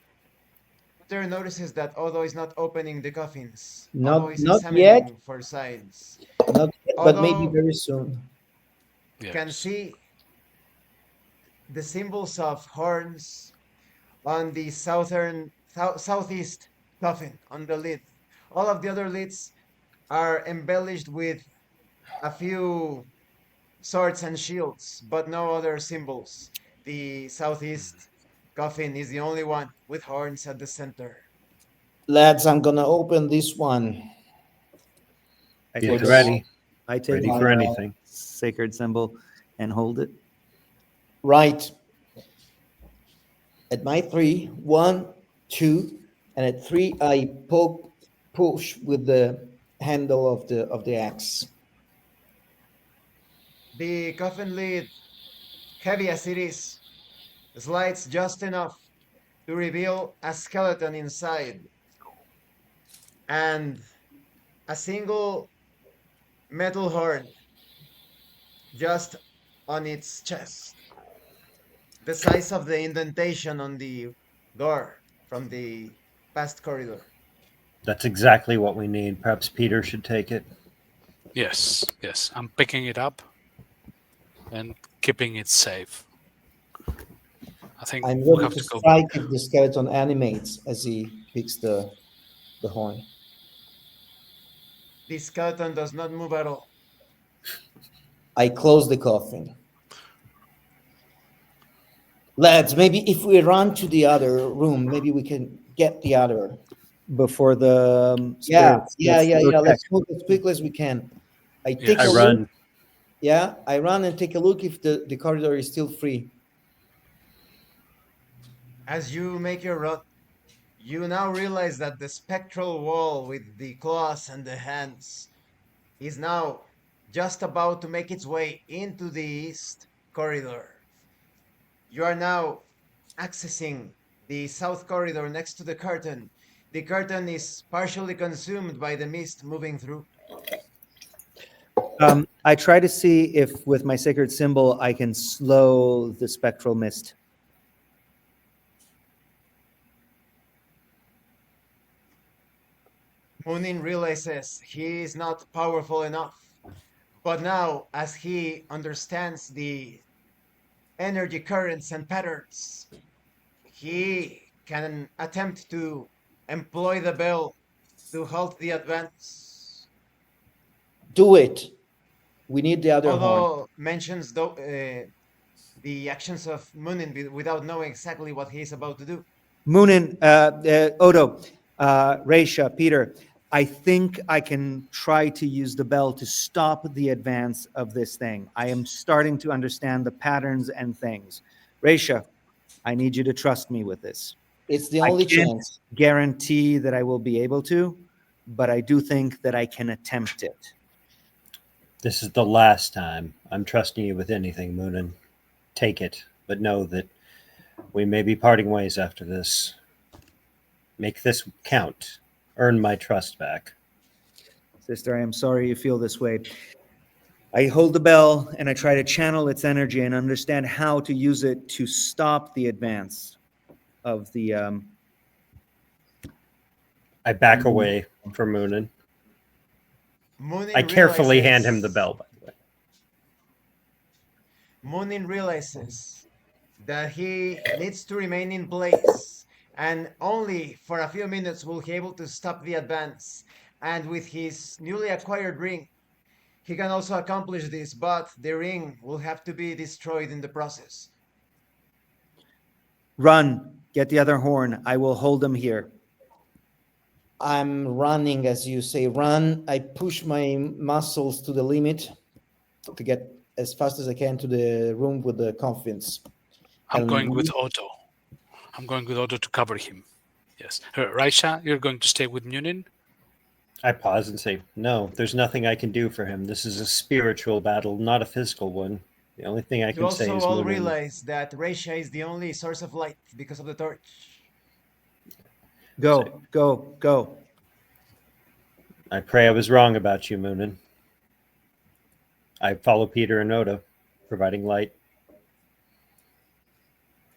Speaker 1: Peter notices that Odo is not opening the coffins. Odo
Speaker 5: Not
Speaker 1: is
Speaker 5: not yet.
Speaker 1: examining for signs.
Speaker 5: Not yet, but maybe
Speaker 1: Odo
Speaker 5: very soon.
Speaker 1: can
Speaker 4: Yes.
Speaker 1: see the symbols of horns on the southeast coffin on the lid. All of the other lids are embellished with a few swords and shields, but no other symbols. The southeast coffin is the only one with horns at the center.
Speaker 5: Lads, I'm gonna open this one.
Speaker 2: I
Speaker 3: Get
Speaker 2: take,
Speaker 3: ready.
Speaker 2: I take
Speaker 3: Ready
Speaker 2: my
Speaker 3: for anything.
Speaker 2: sacred symbol and hold it.
Speaker 5: Right. At my three, 1, 2, and at 3, I push with the handle of the axe.
Speaker 1: The coffin lid, heavy as it is, slides just enough to reveal a skeleton inside and a single metal horn just on its chest, the size of the indentation on the door from the past corridor.
Speaker 3: That's exactly what we need. Perhaps Peter should take it.
Speaker 4: Yes. I'm picking it up and keeping it safe. I think
Speaker 5: I'm
Speaker 4: we'll
Speaker 5: ready
Speaker 4: have
Speaker 5: to
Speaker 4: to go
Speaker 5: strike
Speaker 4: back.
Speaker 5: if the skeleton animates as he picks the horn.
Speaker 1: The skeleton does not move at all.
Speaker 5: I close the coffin. Lads, maybe if we run to the other room, maybe we can get the other.
Speaker 2: Before the
Speaker 5: Yeah,
Speaker 2: spirits. Let's go check.
Speaker 5: Let's move as quickly as we can. I take
Speaker 4: Yes.
Speaker 5: a
Speaker 3: I
Speaker 5: look.
Speaker 3: run.
Speaker 5: Yeah, I run and take a look if the corridor is still free.
Speaker 1: As you make your run, you now realize that the spectral wall with the claws and the hands is now just about to make its way into the east corridor. You are now accessing the south corridor next to the curtain. The curtain is partially consumed by the mist moving through.
Speaker 2: I try to see if with my sacred symbol I can slow the spectral mist.
Speaker 1: Munin realizes he is not powerful enough. But now, as he understands the energy currents and patterns, he can attempt to employ the bell to halt the advance.
Speaker 5: Do it. We need the other horn.
Speaker 1: Although mentions the actions of Munin without knowing exactly what he is about to do.
Speaker 2: Moonin, Odo, Raisha, Peter, I think I can try to use the bell to stop the advance of this thing. I am starting to understand the patterns and things. Raisha, I need you to trust me with this.
Speaker 5: It's the
Speaker 2: I
Speaker 5: only
Speaker 2: can't
Speaker 5: chance.
Speaker 2: guarantee that I will be able to, but I do think that I can attempt it.
Speaker 3: This is the last time I'm trusting you with anything, Moonin. Take it, but know that we may be parting ways after this. Make this count. Earn my trust back.
Speaker 2: Sister, I am sorry you feel this way. I hold the bell and I try to channel its energy and understand how to use it to stop the advance of the.
Speaker 3: I back away from Moonin. I
Speaker 1: Munin
Speaker 3: carefully hand him the
Speaker 1: realizes
Speaker 3: bell, by the way.
Speaker 1: Munin realizes that he needs to remain in place, and only for a few minutes will he able to stop the advance. And with his newly acquired ring, he can also accomplish this, but the ring will have to be destroyed in the process.
Speaker 2: Run, get the other horn. I will hold them here.
Speaker 5: I'm running, as you say, run. I push my muscles to the limit to get as fast as I can to the room with the confidence.
Speaker 4: I'm going with
Speaker 5: And
Speaker 4: Otto. I'm going with Otto to cover him. Yes. Raisha, you're going to stay with Munin?
Speaker 3: I pause and say, no, there's nothing I can do for him. This is a spiritual battle, not a physical one. The only thing I
Speaker 1: You
Speaker 3: can say
Speaker 1: also
Speaker 3: is
Speaker 1: all
Speaker 3: Moonin.
Speaker 1: realize that Reisha is the only source of light because of the torch.
Speaker 2: Go, go, go.
Speaker 3: I pray I was wrong about you, Moonin. I follow Peter and Oda, providing light.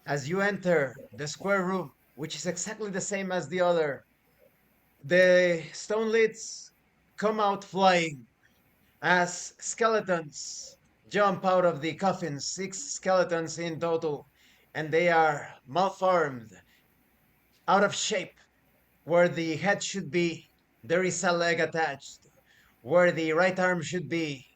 Speaker 1: As you enter the square room, which is exactly the same as the other, the stone lids come out flying as skeletons jump out of the coffin, 6 skeletons in total, and they are malformed, out of shape. Where the head should be, there is a leg attached. Where the right arm should be,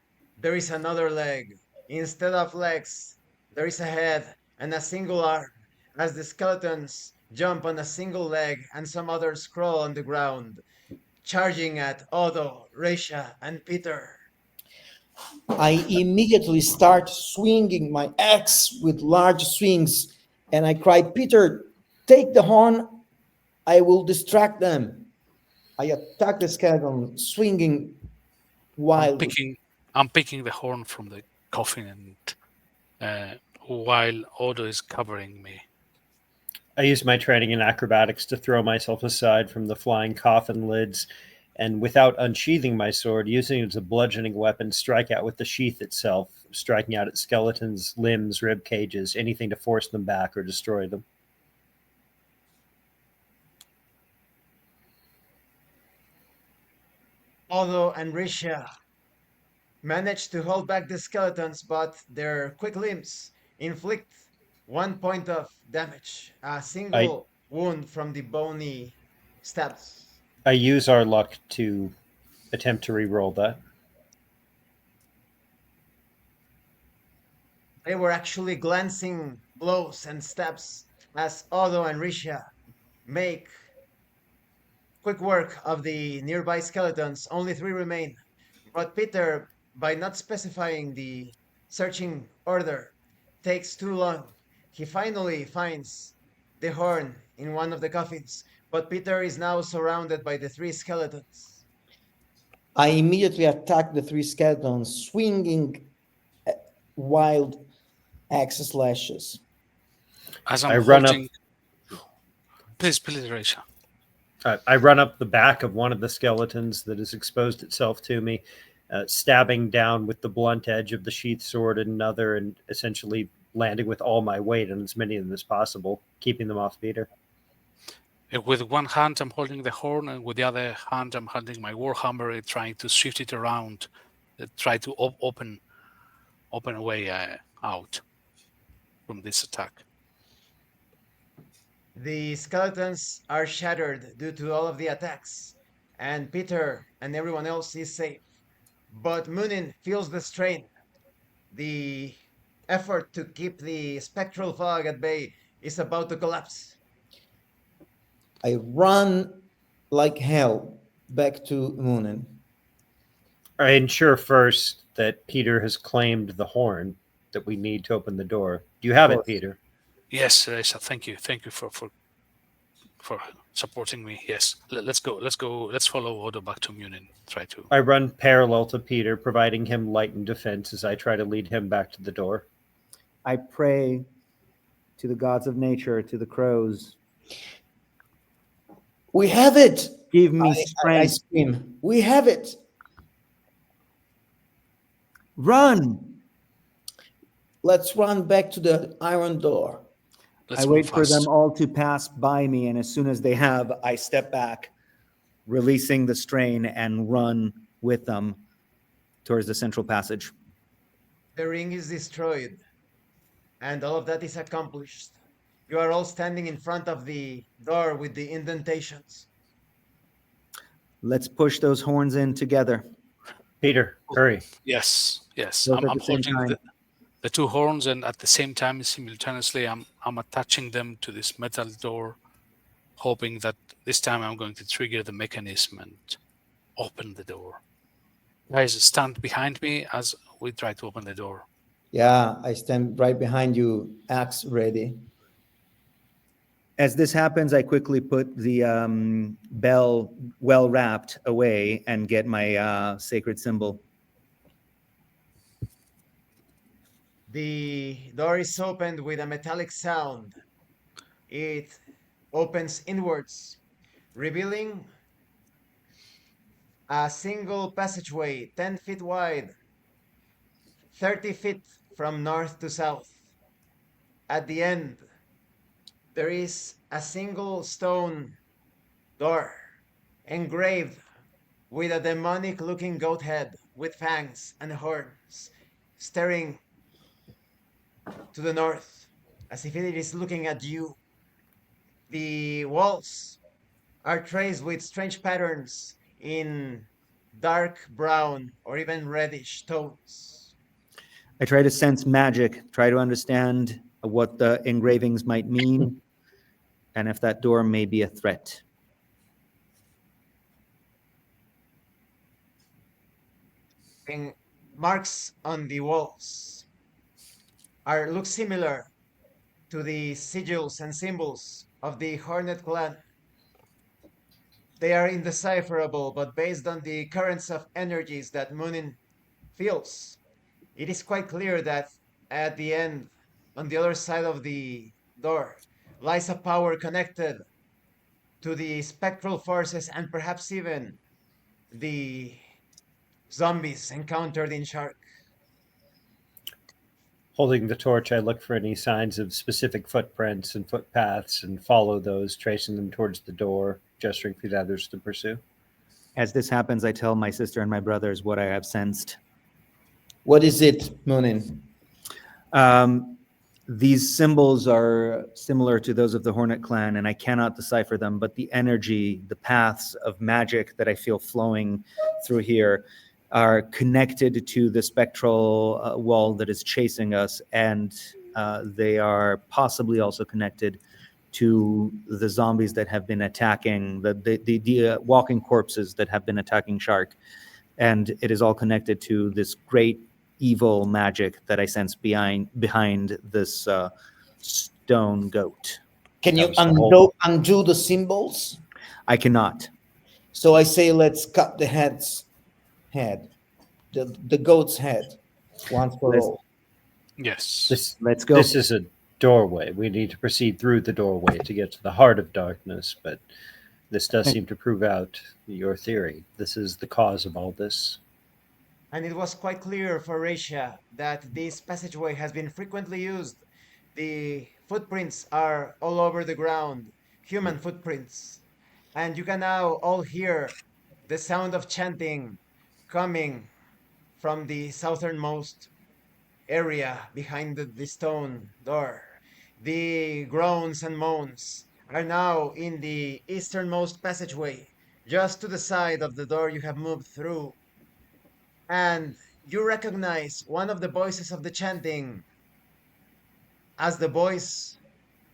Speaker 1: there is another leg. Instead of legs, there is a head and a single arm, as the skeletons jump on a single leg and some others crawl on the ground, charging at Odo, Reisha, and Peter.
Speaker 5: I immediately start swinging my axe with large swings, and I cry, Peter, take the horn. I will distract them. I attack the skeleton, swinging
Speaker 4: I'm
Speaker 5: wildly.
Speaker 4: picking the horn from the coffin, and while Odo is covering me.
Speaker 3: I use my training in acrobatics to throw myself aside from the flying coffin lids, and without unsheathing my sword, using it as a bludgeoning weapon, strike out with the sheath itself, striking out at skeletons, limbs, rib cages, anything to force them back or destroy them.
Speaker 1: Odo and Risha manage to hold back the skeletons, but their quick limbs inflict 1 point of damage, a
Speaker 3: I
Speaker 1: single wound from the bony stabs.
Speaker 3: I use our luck to attempt to re-roll that.
Speaker 1: They were actually glancing blows and stabs as Odo and Risha make quick work of the nearby skeletons. Only 3 remain. But Peter, by not specifying the searching order, takes too long. He finally finds the horn in one of the coffins, but Peter is now surrounded by the 3 skeletons.
Speaker 5: I immediately attack the 3 skeletons, swinging wild axe slashes.
Speaker 4: As
Speaker 3: I
Speaker 4: I'm
Speaker 3: run up.
Speaker 4: holding, please, Raisha.
Speaker 3: I run up the back of one of the skeletons that has exposed itself to me, stabbing down with the blunt edge of the sheath sword at another, and essentially landing with all my weight on as many of them as possible, keeping them off Peter.
Speaker 4: With one hand, I'm holding the horn, and with the other hand, I'm holding my warhammer, trying to shift it around, try to open a way out from this attack.
Speaker 1: The skeletons are shattered due to all of the attacks, and Peter and everyone else is safe. But Munin feels the strain. The effort to keep the spectral fog at bay is about to collapse.
Speaker 5: I run like hell back to Moonin.
Speaker 3: I ensure first that Peter has claimed the horn that we need to open the door. Do you have it, Peter?
Speaker 4: Yes, Teresa, thank you for supporting me. Yes, let's go. Let's follow Odo back to Munin. Try to.
Speaker 3: I run parallel to Peter, providing him light and defense as I try to lead him back to the door.
Speaker 2: I pray to the gods of nature, to the crows.
Speaker 5: We have it!
Speaker 2: Give me
Speaker 5: I
Speaker 2: strength.
Speaker 5: scream, we have it!
Speaker 2: Run!
Speaker 5: Let's run back to the iron door.
Speaker 4: Let's
Speaker 2: I
Speaker 4: move
Speaker 2: wait for
Speaker 4: fast.
Speaker 2: them all to pass by me, and as soon as they have, I step back, releasing the strain, and run with them towards the central passage.
Speaker 1: The ring is destroyed, and all of that is accomplished. You are all standing in front of the door with the indentations.
Speaker 2: Let's push those horns in together.
Speaker 3: Peter, hurry.
Speaker 4: Yes.
Speaker 2: Both
Speaker 4: I'm
Speaker 2: at the same
Speaker 4: holding
Speaker 2: time.
Speaker 4: the two horns, and at the same time, simultaneously, I'm attaching them to this metal door, hoping that this time I'm going to trigger the mechanism and open the door. Guys, stand behind me as we try to open the door.
Speaker 5: Yeah, I stand right behind you, axe ready.
Speaker 2: As this happens, I quickly put the bell well wrapped away and get my sacred symbol.
Speaker 1: The door is opened with a metallic sound. It opens inwards, revealing a single passageway 10 feet wide, 30 feet from north to south. At the end, there is a single stone door engraved with a demonic looking goat head with fangs and horns staring to the north as if it is looking at you. The walls are traced with strange patterns in dark brown or even reddish tones.
Speaker 2: I try to sense magic, try to understand what the engravings might mean, and if that door may be a threat.
Speaker 1: And marks on the walls look similar to the sigils and symbols of the Hornet clan. They are indecipherable, but based on the currents of energies that Munin feels, it is quite clear that at the end, on the other side of the door, lies a power connected to the spectral forces and perhaps even the zombies encountered in Shark.
Speaker 3: Holding the torch, I look for any signs of specific footprints and footpaths and follow those, tracing them towards the door, gesturing for the others to pursue.
Speaker 2: As this happens, I tell my sister and my brothers what I have sensed.
Speaker 5: What is it, Moonin?
Speaker 2: These symbols are similar to those of the Hornet clan, and I cannot decipher them, but the energy, the paths of magic that I feel flowing through here are connected to the spectral wall that is chasing us, and they are possibly also connected to the zombies that have been attacking, the walking corpses that have been attacking Shark. And it is all connected to this great evil magic that I sense behind this stone goat.
Speaker 5: Can you
Speaker 3: That was
Speaker 5: undo the symbols?
Speaker 2: I cannot.
Speaker 5: So I say, let's cut the the goat's head, once for
Speaker 2: Let's-
Speaker 5: all.
Speaker 4: Yes.
Speaker 2: Let's go.
Speaker 3: This is a doorway. We need to proceed through the doorway to get to the heart of darkness, but this does seem to prove out your theory. This is the cause of all this.
Speaker 1: And it was quite clear for Raisha that this passageway has been frequently used. The footprints are all over the ground. human footprints. And you can now all hear the sound of chanting coming from the southernmost area behind the stone door. The groans and moans are now in the easternmost passageway, just to the side of the door you have moved through. And you recognize one of the voices of the chanting as the voice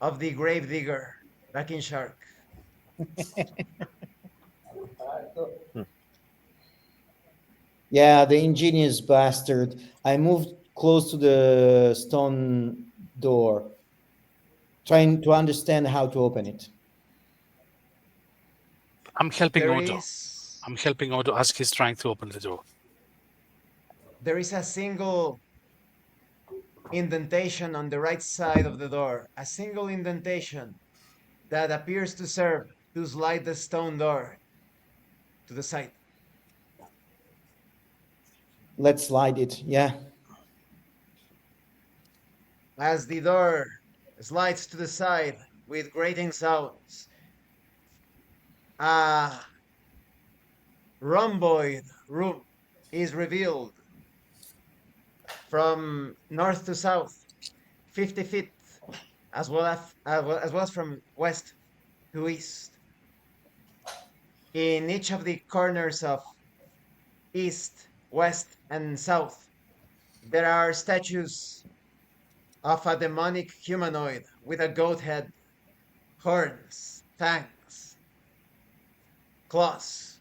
Speaker 1: of the gravedigger back in Shark.
Speaker 5: Yeah, the ingenious bastard. I moved close to the stone door, trying to understand how to open it.
Speaker 4: I'm helping
Speaker 1: There
Speaker 4: Odo.
Speaker 1: is
Speaker 4: I'm helping Odo as he's trying to open the door.
Speaker 1: there is a single indentation on the right side of the door, a single indentation that appears to serve to slide the stone door to the side.
Speaker 5: Let's slide it. Yeah.
Speaker 1: As the door slides to the side with grating sounds, a rhomboid room is revealed from north to south, 50 feet, as well as from west to east. In each of the corners of east, west, and south, there are statues of a demonic humanoid with a goat head, horns, fangs, claws,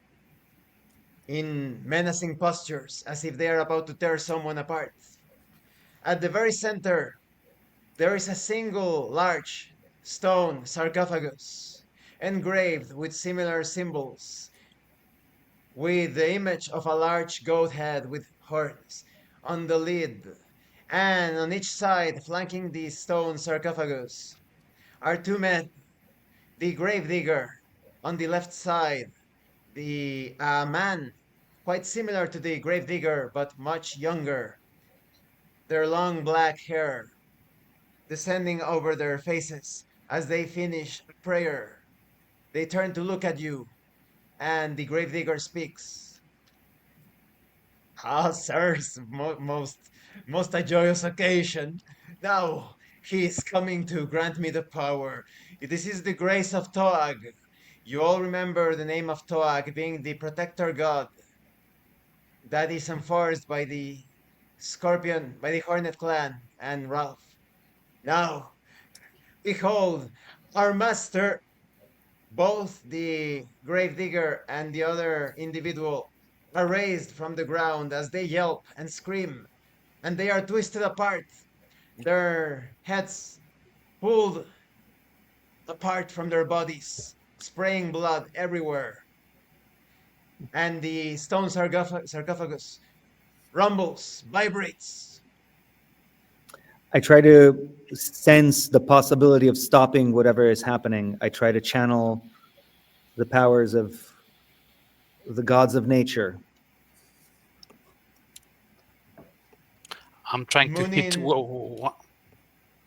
Speaker 1: in menacing postures as if they are about to tear someone apart. At the very center, there is a single large stone sarcophagus engraved with similar symbols, with the image of a large goat head with horns on the lid. And on each side, flanking the stone sarcophagus, are two men, the gravedigger on the left side, the man quite similar to the gravedigger but much younger, their long black hair descending over their faces as they finish prayer. They turn to look at you, and the gravedigger speaks. Ah, sirs, most a joyous occasion. Now he is coming to grant me the power. This is the grace of Toag. You all remember the name of Toag being the protector god that is enforced by the Scorpion, by the Hornet clan and Ralph. Now, behold, our master, both the gravedigger and the other individual, are raised from the ground as they yelp and scream, and they are twisted apart, their heads pulled apart from their bodies, spraying blood everywhere. And the stone sarcophagus rumbles, vibrates.
Speaker 2: I try to sense the possibility of stopping whatever is happening. I try to channel the powers of the gods of nature.
Speaker 4: I'm trying to hit.
Speaker 1: Munin,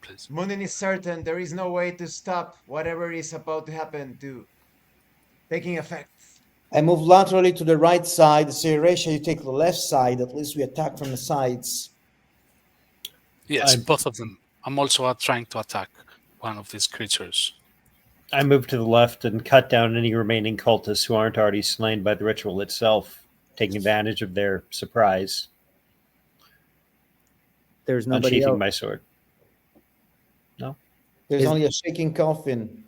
Speaker 4: Please.
Speaker 1: Munin is certain there is no way to stop whatever is about to happen to taking effect.
Speaker 5: I move laterally to the right side. Say, Resha, you take the left side. At least we attack from the sides.
Speaker 4: Yes,
Speaker 3: I
Speaker 4: both of them. I'm also trying to attack one of these creatures.
Speaker 3: I move to the left and cut down any remaining cultists who aren't already slain by the ritual itself, taking advantage of their surprise,
Speaker 2: There's nobody
Speaker 3: unsheathing
Speaker 2: else.
Speaker 3: my sword.
Speaker 5: There's
Speaker 2: Is-
Speaker 5: only a shaking coffin.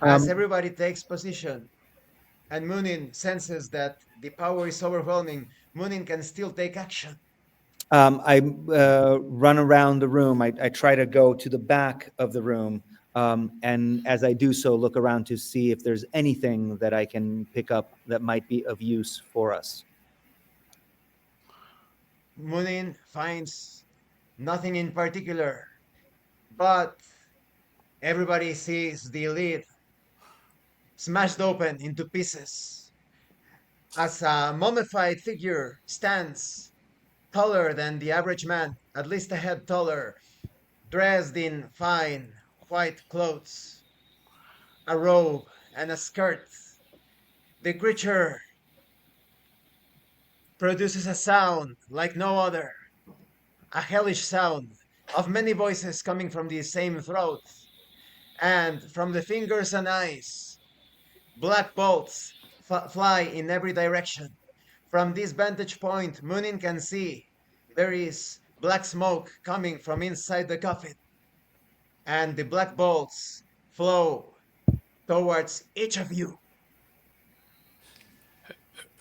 Speaker 1: As everybody takes position, and Munin senses that the power is overwhelming, Munin can still take action.
Speaker 2: I run around the room. I try to go to the back of the room. And as I do so, look around to see if there's anything that I can pick up that might be of use for us.
Speaker 1: Munin finds nothing in particular, but everybody sees the lid smashed open into pieces as a mummified figure stands taller than the average man, at least a head taller, dressed in fine white clothes. a robe, and a skirt. The creature produces a sound like no other, a hellish sound of many voices coming from the same throat, and from the fingers and eyes, black bolts fly in every direction. From this vantage point, Moonin can see there is black smoke coming from inside the coffin, and the black bolts flow towards each of you.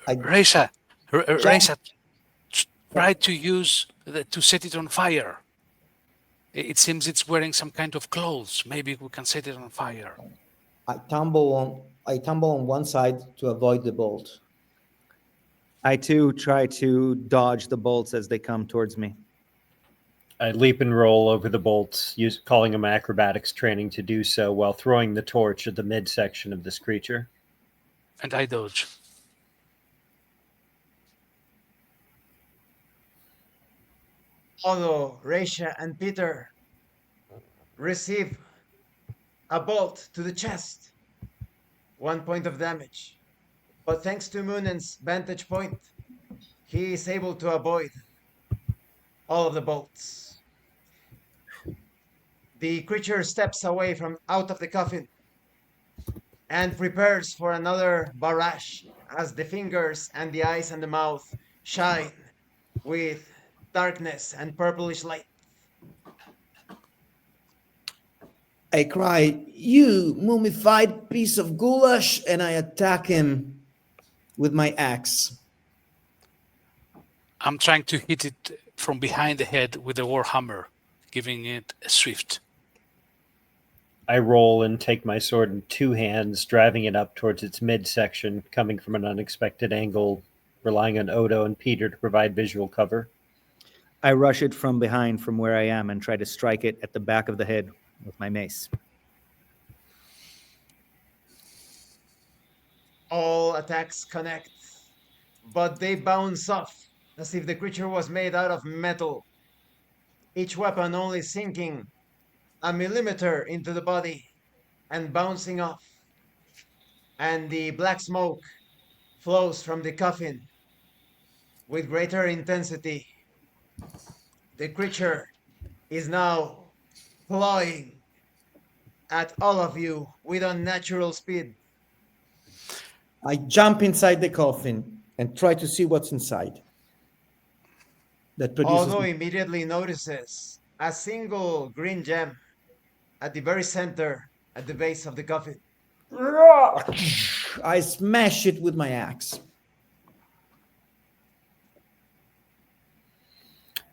Speaker 5: I
Speaker 4: Reisha,
Speaker 5: jump.
Speaker 4: Reisha, try to use to set it on fire. It seems it's wearing some kind of clothes. Maybe we can set it on fire.
Speaker 5: I tumble on one side to avoid the bolt.
Speaker 2: I too try to dodge the bolts as they come towards me.
Speaker 3: I leap and roll over the bolts, calling them acrobatics training to do so while throwing the torch at the midsection of this creature.
Speaker 4: And I dodge.
Speaker 1: Although Reisha and Peter receive a bolt to the chest, 1 point of damage. But thanks to Moonen's vantage point, he is able to avoid all of the bolts. The creature steps away from out of the coffin and prepares for another barrage as the fingers and the eyes and the mouth shine with darkness and purplish light.
Speaker 5: I cry, "You mummified piece of goulash!" and I attack him with my axe.
Speaker 4: I'm trying to hit it from behind the head with the warhammer, giving it a swift.
Speaker 3: I roll and take my sword in two hands, driving it up towards its midsection, coming from an unexpected angle, relying on Odo and Peter to provide visual cover.
Speaker 2: I rush it from behind from where I am and try to strike it at the back of the head with my mace.
Speaker 1: All attacks connect, but they bounce off as if the creature was made out of metal, each weapon only sinking a millimeter into the body and bouncing off. And the black smoke flows from the coffin with greater intensity. The creature is now clawing at all of you with unnatural speed.
Speaker 5: I jump inside the coffin and try to see what's inside. That produces.
Speaker 1: Although immediately notices a single green gem at the very center, at the base of the coffin.
Speaker 5: I smash it with my axe.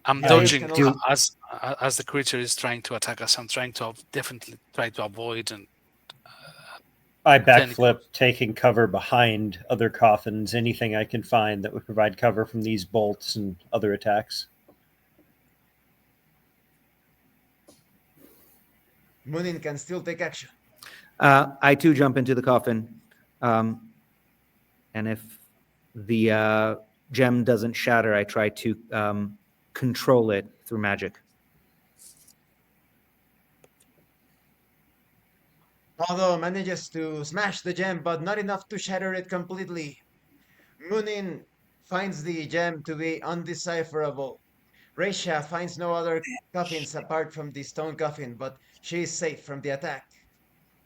Speaker 4: I'm
Speaker 1: The
Speaker 4: dodging
Speaker 1: players can
Speaker 4: as the creature is trying to attack us. I'm trying to definitely try to avoid and
Speaker 3: I backflip, taking cover behind other coffins, anything I can find that would provide cover from these bolts and other attacks.
Speaker 1: Moonin can still take action.
Speaker 2: I too jump into the coffin. And if the gem doesn't shatter, I try to control it through magic.
Speaker 1: Although manages to smash the gem, but not enough to shatter it completely. Moonin finds the gem to be undecipherable. Reisha finds no other coffins apart from the stone coffin, but she is safe from the attack.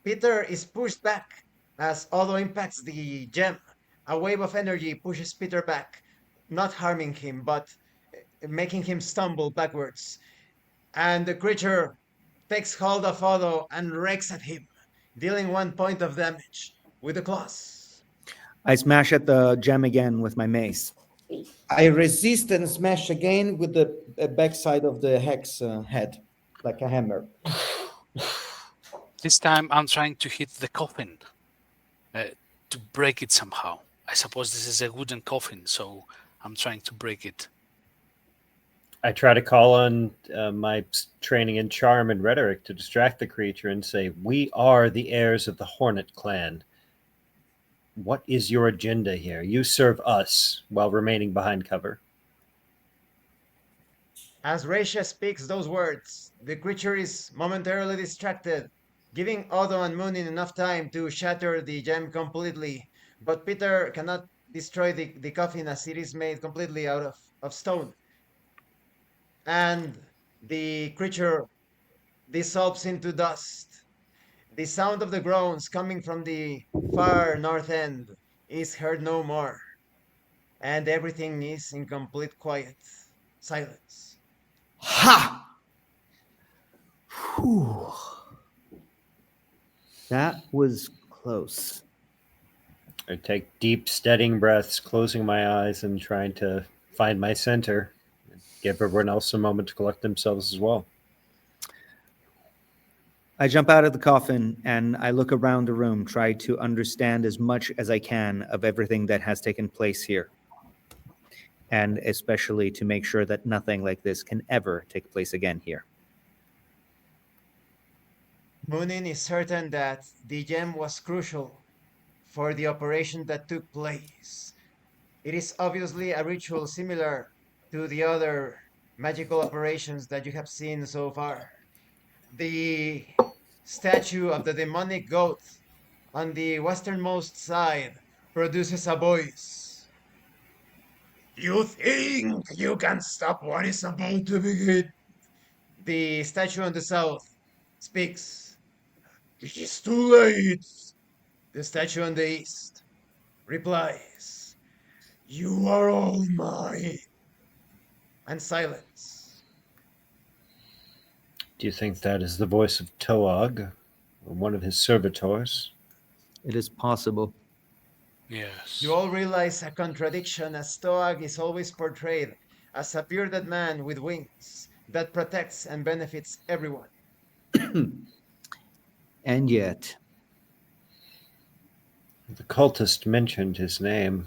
Speaker 1: Peter is pushed back as Odo impacts the gem. A wave of energy pushes Peter back, not harming him, but making him stumble backwards. And the creature takes hold of Odo and rakes at him, dealing 1 point of damage with the claws.
Speaker 2: I smash at the gem again with my mace.
Speaker 5: I resist and smash again with the backside of the hex head, like a hammer.
Speaker 4: this time I'm trying to hit the coffin to break it somehow. I suppose this is a wooden coffin, so I'm trying to break it.
Speaker 3: I try to call on my training in charm and rhetoric to distract the creature and say, "We are the heirs of the Hornet clan. What is your agenda here? You serve us while remaining behind cover."
Speaker 1: As Reisha speaks those words, the creature is momentarily distracted giving Odo and Munin enough time to shatter the gem completely. But Peter cannot destroy the coffin as it is made completely out of stone. And the creature dissolves into dust. The sound of the groans coming from the far north end is heard no more, and everything is in complete quiet, silence.
Speaker 5: Ha!
Speaker 2: Whew. That was close.
Speaker 3: I take deep, steadying breaths, closing my eyes and trying to find my center. Give everyone else a moment to collect themselves as well.
Speaker 2: I jump out of the coffin and I look around the room, try to understand as much as I can of everything that has taken place here. And especially to make sure that nothing like this can ever take place again here.
Speaker 1: Munin is certain that the gem was crucial for the operation that took place. It is obviously a ritual similar to the other magical operations that you have seen so far. The statue of the demonic goat on the westernmost side produces a voice. You think you can stop what is about to begin? The statue on the south speaks. It is too late. The statue on the east replies. You are all mine. And silence.
Speaker 3: Do you think that is the voice of Toag, or one of his servitors?
Speaker 2: It is possible.
Speaker 4: Yes.
Speaker 1: You all realize a contradiction as Stoag is always portrayed as a bearded man with wings that protects and benefits everyone.
Speaker 2: And yet,
Speaker 3: The cultist mentioned his name.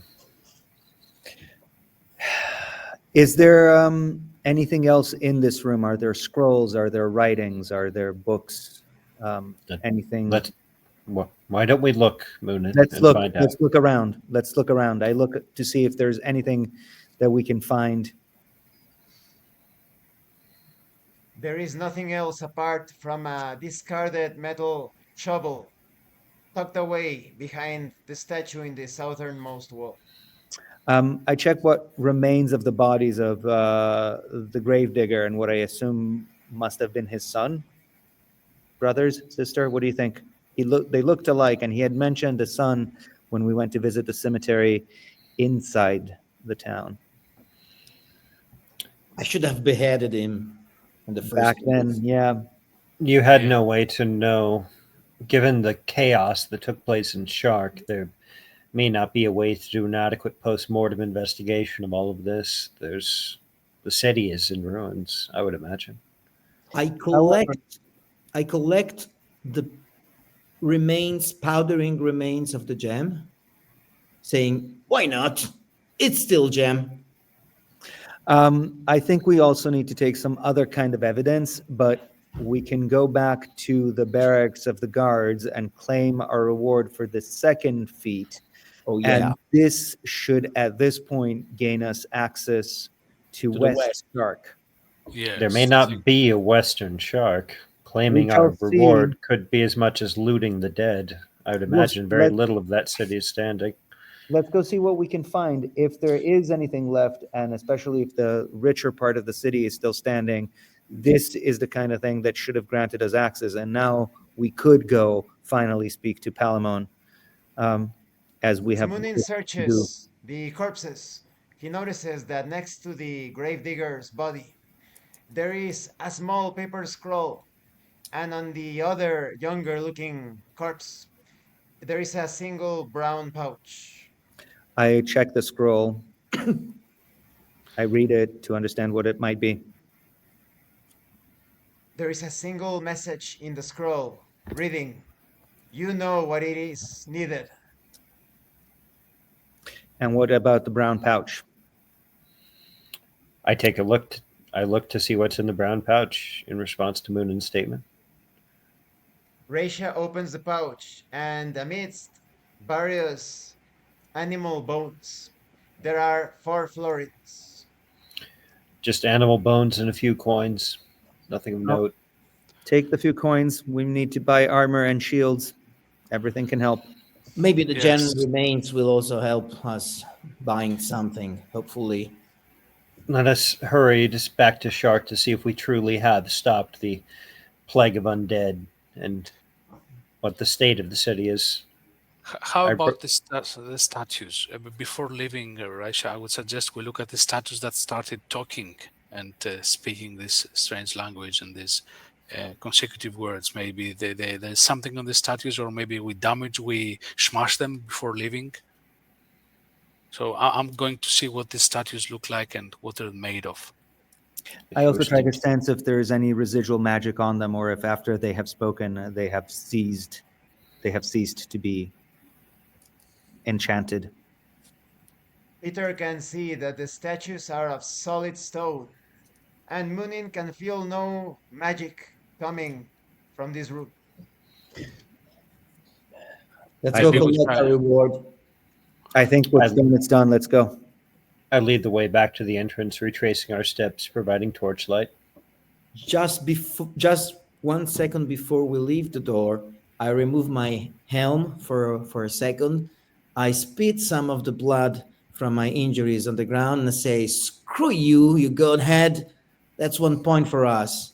Speaker 2: is there anything else in this room? Are there scrolls? Are there writings? Are there books? Anything?
Speaker 3: Why don't we look, Moonin,
Speaker 2: Let's
Speaker 3: and
Speaker 2: look.
Speaker 3: find out?
Speaker 2: Let's look around. Let's look around. I look to see if there's anything that we can find.
Speaker 1: There is nothing else apart from a discarded metal shovel tucked away behind the statue in the southernmost wall.
Speaker 2: I check what remains of the bodies of the gravedigger and what I assume must have been his son, brothers, sister. What do you think? They looked alike, and he had mentioned a son when we went to visit the cemetery inside the town.
Speaker 5: I should have beheaded him in the first
Speaker 2: Back
Speaker 5: place.
Speaker 2: then, yeah.
Speaker 3: You had
Speaker 4: Yeah.
Speaker 3: no way to know. Given the chaos that took place in Shark, there may not be a way to do an adequate post-mortem investigation of all of this. The city is in ruins, I would imagine.
Speaker 5: I collect the powdering remains of the gem, saying, "Why not? It's still gem."
Speaker 2: I think we also need to take some other kind of evidence, but we can go back to the barracks of the guards and claim our reward for the second feat.
Speaker 5: Oh yeah,
Speaker 2: And this should, at this point, gain us access to
Speaker 5: the
Speaker 2: West
Speaker 5: west.
Speaker 2: Stark.
Speaker 4: Yes.
Speaker 3: There may not be a Western Shark. Claiming
Speaker 2: We shall
Speaker 3: our reward could be as much as looting the dead. I would imagine very little of that city is standing.
Speaker 2: Let's go see what we can find. If there is anything left, and especially if the richer part of the city is still standing, this is the kind of thing that should have granted us access. And now we could go finally speak to Palamon, as we have
Speaker 1: Munin
Speaker 2: to do.
Speaker 1: searches the corpses. He notices that next to the gravedigger's body, there is a small paper scroll, and on the other younger looking corpse, there is a single brown pouch.
Speaker 2: I check the scroll. I read it to understand what it might be.
Speaker 1: There is a single message in the scroll reading, "You know what it is needed."
Speaker 2: And what about the brown pouch?
Speaker 3: I take a look. I look to see what's in the brown pouch in response to Moonin's statement.
Speaker 1: Raisha opens the pouch, and amidst various animal bones, there are 4 florins.
Speaker 3: Just animal bones and a few coins. Nothing of note.
Speaker 2: Take the few coins. We need to buy armor and shields. Everything can help.
Speaker 5: Maybe the general
Speaker 4: Yes.
Speaker 5: remains will also help us buying something, hopefully.
Speaker 3: Let us hurry just back to Shark to see if we truly have stopped the plague of undead and what the state of the city is.
Speaker 4: How
Speaker 3: I,
Speaker 4: about the statues? Before leaving Russia, I would suggest we look at the statues that started talking and speaking this strange language and these consecutive words. Maybe there's something on the statues, or maybe we smash them before leaving. So I'm going to see what the statues look like and what they're made of.
Speaker 3: if
Speaker 2: I
Speaker 3: you
Speaker 2: also
Speaker 3: wish
Speaker 2: try
Speaker 3: to-
Speaker 2: to sense if there's any residual magic on them, or if after they have spoken, they have ceased to be enchanted.
Speaker 1: Peter can see that the statues are of solid stone, and Munin can feel no magic coming from this root.
Speaker 5: Let's
Speaker 2: I
Speaker 5: go
Speaker 4: Maybe
Speaker 2: think
Speaker 4: we
Speaker 5: collect our
Speaker 4: try.
Speaker 5: reward.
Speaker 2: I think what's
Speaker 3: I,
Speaker 2: done, it's done. Let's go.
Speaker 3: I lead the way back to the entrance, retracing our steps, providing torchlight.
Speaker 5: Just 1 second before we leave the door, I remove my helm for a second. I spit some of the blood from my injuries on the ground and say, "Screw you, you godhead! That's 1 point for us."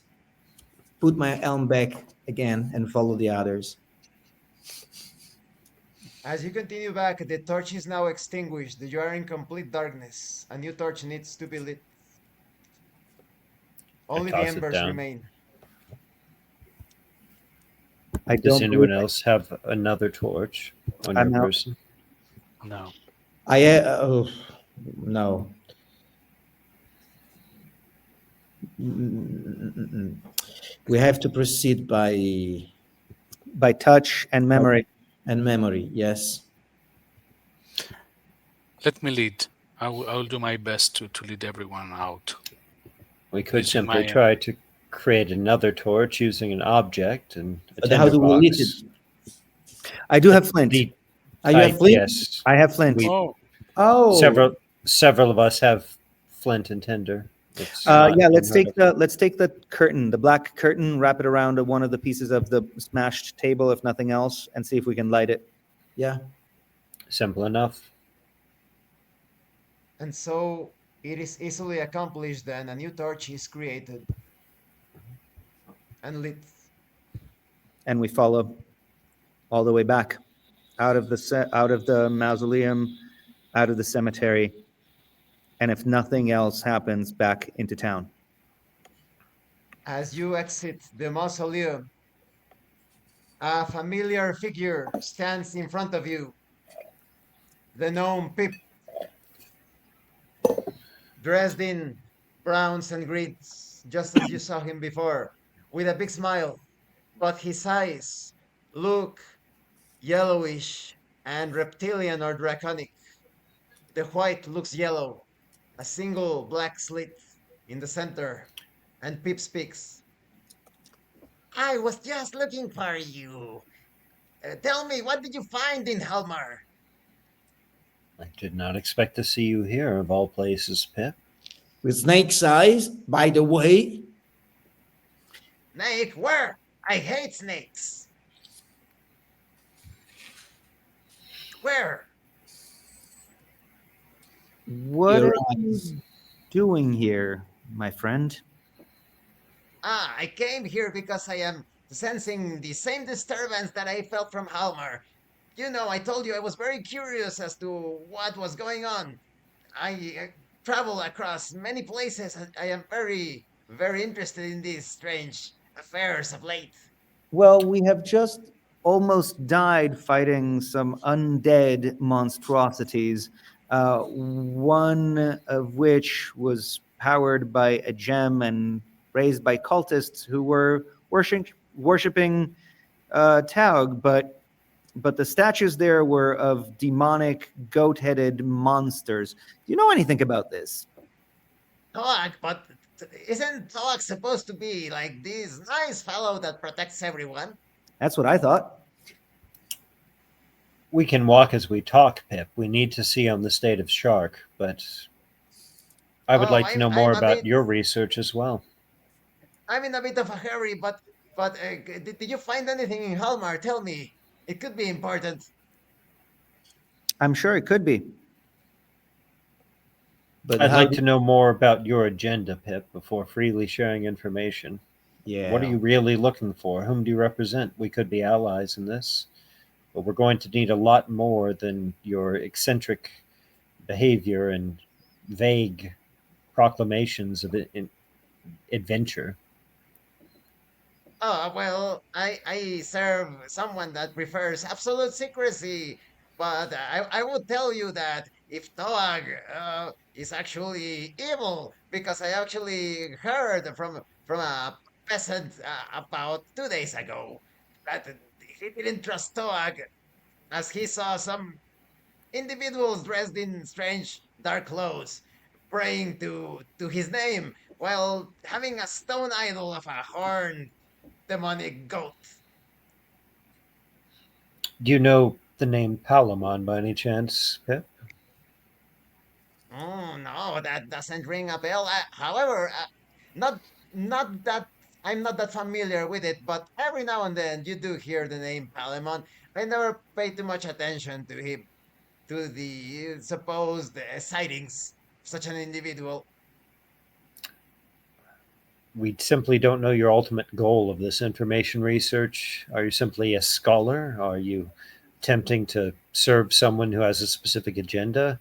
Speaker 5: Put my helm back again and follow the others.
Speaker 1: As you continue back, the torch is now extinguished. You are in complete darkness. A new torch needs to be lit.
Speaker 3: I
Speaker 1: Only the
Speaker 3: toss it
Speaker 1: embers
Speaker 3: down.
Speaker 1: remain.
Speaker 2: I
Speaker 3: Does
Speaker 2: don't believe
Speaker 3: anyone else have another torch on your
Speaker 2: I'm out.
Speaker 3: person?
Speaker 4: No.
Speaker 5: No. We have to proceed
Speaker 2: By touch and memory.
Speaker 5: and memory. Yes.
Speaker 4: Let me lead. I will do my best to lead everyone out.
Speaker 3: We could
Speaker 4: Using
Speaker 3: simply
Speaker 4: my
Speaker 3: try to create another torch using an object and a
Speaker 5: But how do we lit it?
Speaker 3: tinderbox.
Speaker 2: I do have flint.
Speaker 3: The
Speaker 5: You have flint?
Speaker 3: yes,
Speaker 2: I have flint.
Speaker 3: we
Speaker 4: Oh,
Speaker 5: Oh,
Speaker 3: several of us have flint and tinder. It's not
Speaker 2: Yeah, let's
Speaker 3: unheard
Speaker 2: take
Speaker 3: of.
Speaker 2: the curtain, the black curtain, wrap it around one of the pieces of the smashed table, if nothing else, and see if we can light it.
Speaker 5: yeah.
Speaker 3: Simple enough.
Speaker 1: And so it is easily accomplished then. A new torch is created and lit.
Speaker 2: And we follow all the way back out of the mausoleum, out of the cemetery, and if nothing else happens, back into town.
Speaker 1: As you exit the mausoleum, a familiar figure stands in front of you. The gnome Pip, dressed in browns and greens, just as you saw him before, with a big smile. But his eyes look yellowish and reptilian or draconic. The white looks yellow, a single black slit in the center, and Pip speaks. I was just looking for you. Tell me, what did you find in Halmar?
Speaker 3: I did not expect to see you here, of all places, Pip.
Speaker 5: With snake's eyes, by the way.
Speaker 1: Snake, where? I hate snakes. Where?
Speaker 2: What
Speaker 5: Your
Speaker 2: are you
Speaker 5: eyes.
Speaker 2: doing here, my friend?
Speaker 1: Ah, I came here because I am sensing the same disturbance that I felt from Halmar. You know, I told you I was very curious as to what was going on. I travel across many places. I am very, very interested in these strange affairs of late.
Speaker 2: Well, we have just almost died fighting some undead monstrosities, one of which was powered by a gem and raised by cultists who were worshiping Taug, but the statues there were of demonic goat-headed monsters. Do you know anything about this?
Speaker 1: Toak, but isn't Toak supposed to be like this nice fellow that protects everyone?
Speaker 2: That's what I thought.
Speaker 3: We can walk as we talk, Pip. We need to see on the state of Shark, but I would
Speaker 1: Oh,
Speaker 3: like to know more
Speaker 1: I'm a
Speaker 3: about
Speaker 1: bit
Speaker 3: your research as well.
Speaker 1: I'm in a bit of a hurry, but But did you find anything in Halmar? Tell me. It could be important.
Speaker 2: I'm sure it could be. But
Speaker 3: I'd
Speaker 2: how
Speaker 3: like
Speaker 2: do,
Speaker 3: to know more about your agenda, Pip, before freely sharing information. What are
Speaker 5: Yeah.
Speaker 3: you really looking for? Whom do you represent? We could be allies in this, but we're going to need a lot more than your eccentric behavior and vague proclamations of adventure.
Speaker 1: Oh, well, I serve someone that prefers absolute secrecy. But I would tell you that if Toag is actually evil, because I actually heard from a peasant about 2 days ago that he didn't trust Toag as he saw some individuals dressed in strange dark clothes praying to his name while having a stone idol of a horned demonic goat.
Speaker 3: Do you know the name Palamon by any chance, Pip?
Speaker 1: Oh no, that doesn't ring a bell. However, not not that I'm not that familiar with it, but every now and then you do hear the name Palemon. I never pay too much attention to him, to the supposed sightings of such an individual.
Speaker 3: We simply don't know your ultimate goal of this information research. Are you simply a scholar? Are you attempting to serve someone who has a specific agenda?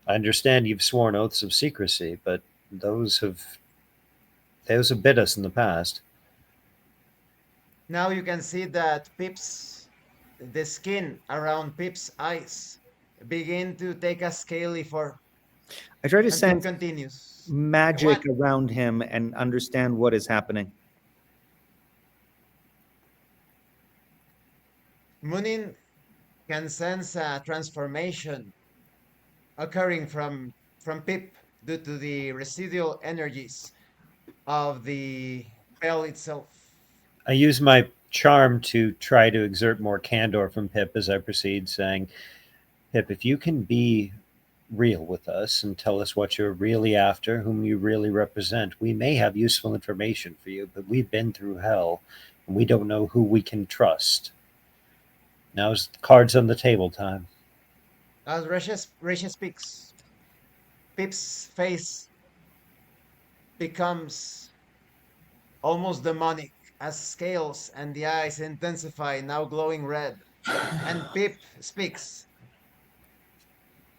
Speaker 3: I understand you've sworn oaths of secrecy, but those have those have bit us in the past.
Speaker 1: Now you can see that the skin around Pip's eyes begin to take a scaly form,
Speaker 2: I try to
Speaker 1: and Pip
Speaker 2: sense
Speaker 1: continues.
Speaker 2: magic
Speaker 1: What?
Speaker 2: around him and understand what is happening.
Speaker 1: Munin can sense a transformation occurring from Pip due to the residual energies of the bell itself.
Speaker 3: I use my charm to try to exert more candor from Pip as I proceed, saying, Pip, if you can be real with us and tell us what you're really after, whom you really represent, we may have useful information for you, but we've been through hell and we don't know who we can trust. Now's cards on the table time.
Speaker 1: As Risha speaks, Pip's face becomes almost demonic as scales and the eyes intensify, now glowing red. And Pip speaks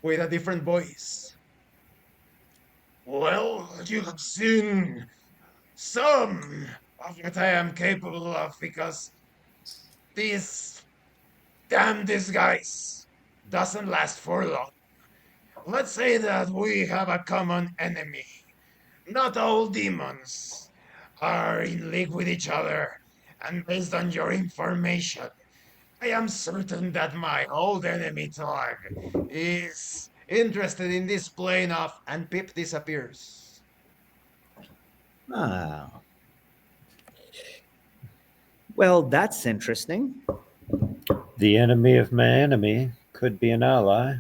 Speaker 1: with a different voice. Well, you have seen some of what I am capable of because this damn disguise doesn't last for long. Let's say that we have a common enemy. Not all demons are in league with each other, and based on your information, I am certain that my old enemy Tog is interested in this plane of, and Pip disappears.
Speaker 5: Ah,
Speaker 2: Well, that's interesting.
Speaker 3: The enemy of my enemy could be an ally.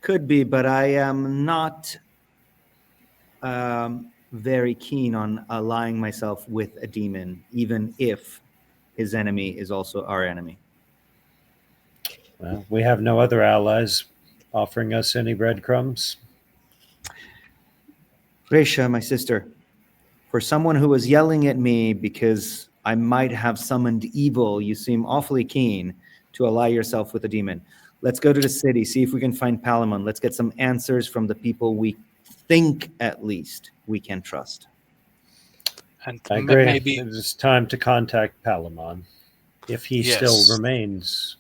Speaker 2: Could be, but I am not very keen on allying myself with a demon, even if his enemy is also our enemy.
Speaker 3: Well, we have no other allies offering us any breadcrumbs.
Speaker 2: Resha, my sister, for someone who was yelling at me because I might have summoned evil, you seem awfully keen to ally yourself with a demon. Let's go to the city, see if we can find Palamon. Let's get some answers from the people we think, at least, we can trust.
Speaker 4: And
Speaker 3: I agree.
Speaker 4: maybe,
Speaker 3: It is time to contact Palamon, if he still
Speaker 4: yes.
Speaker 3: remains.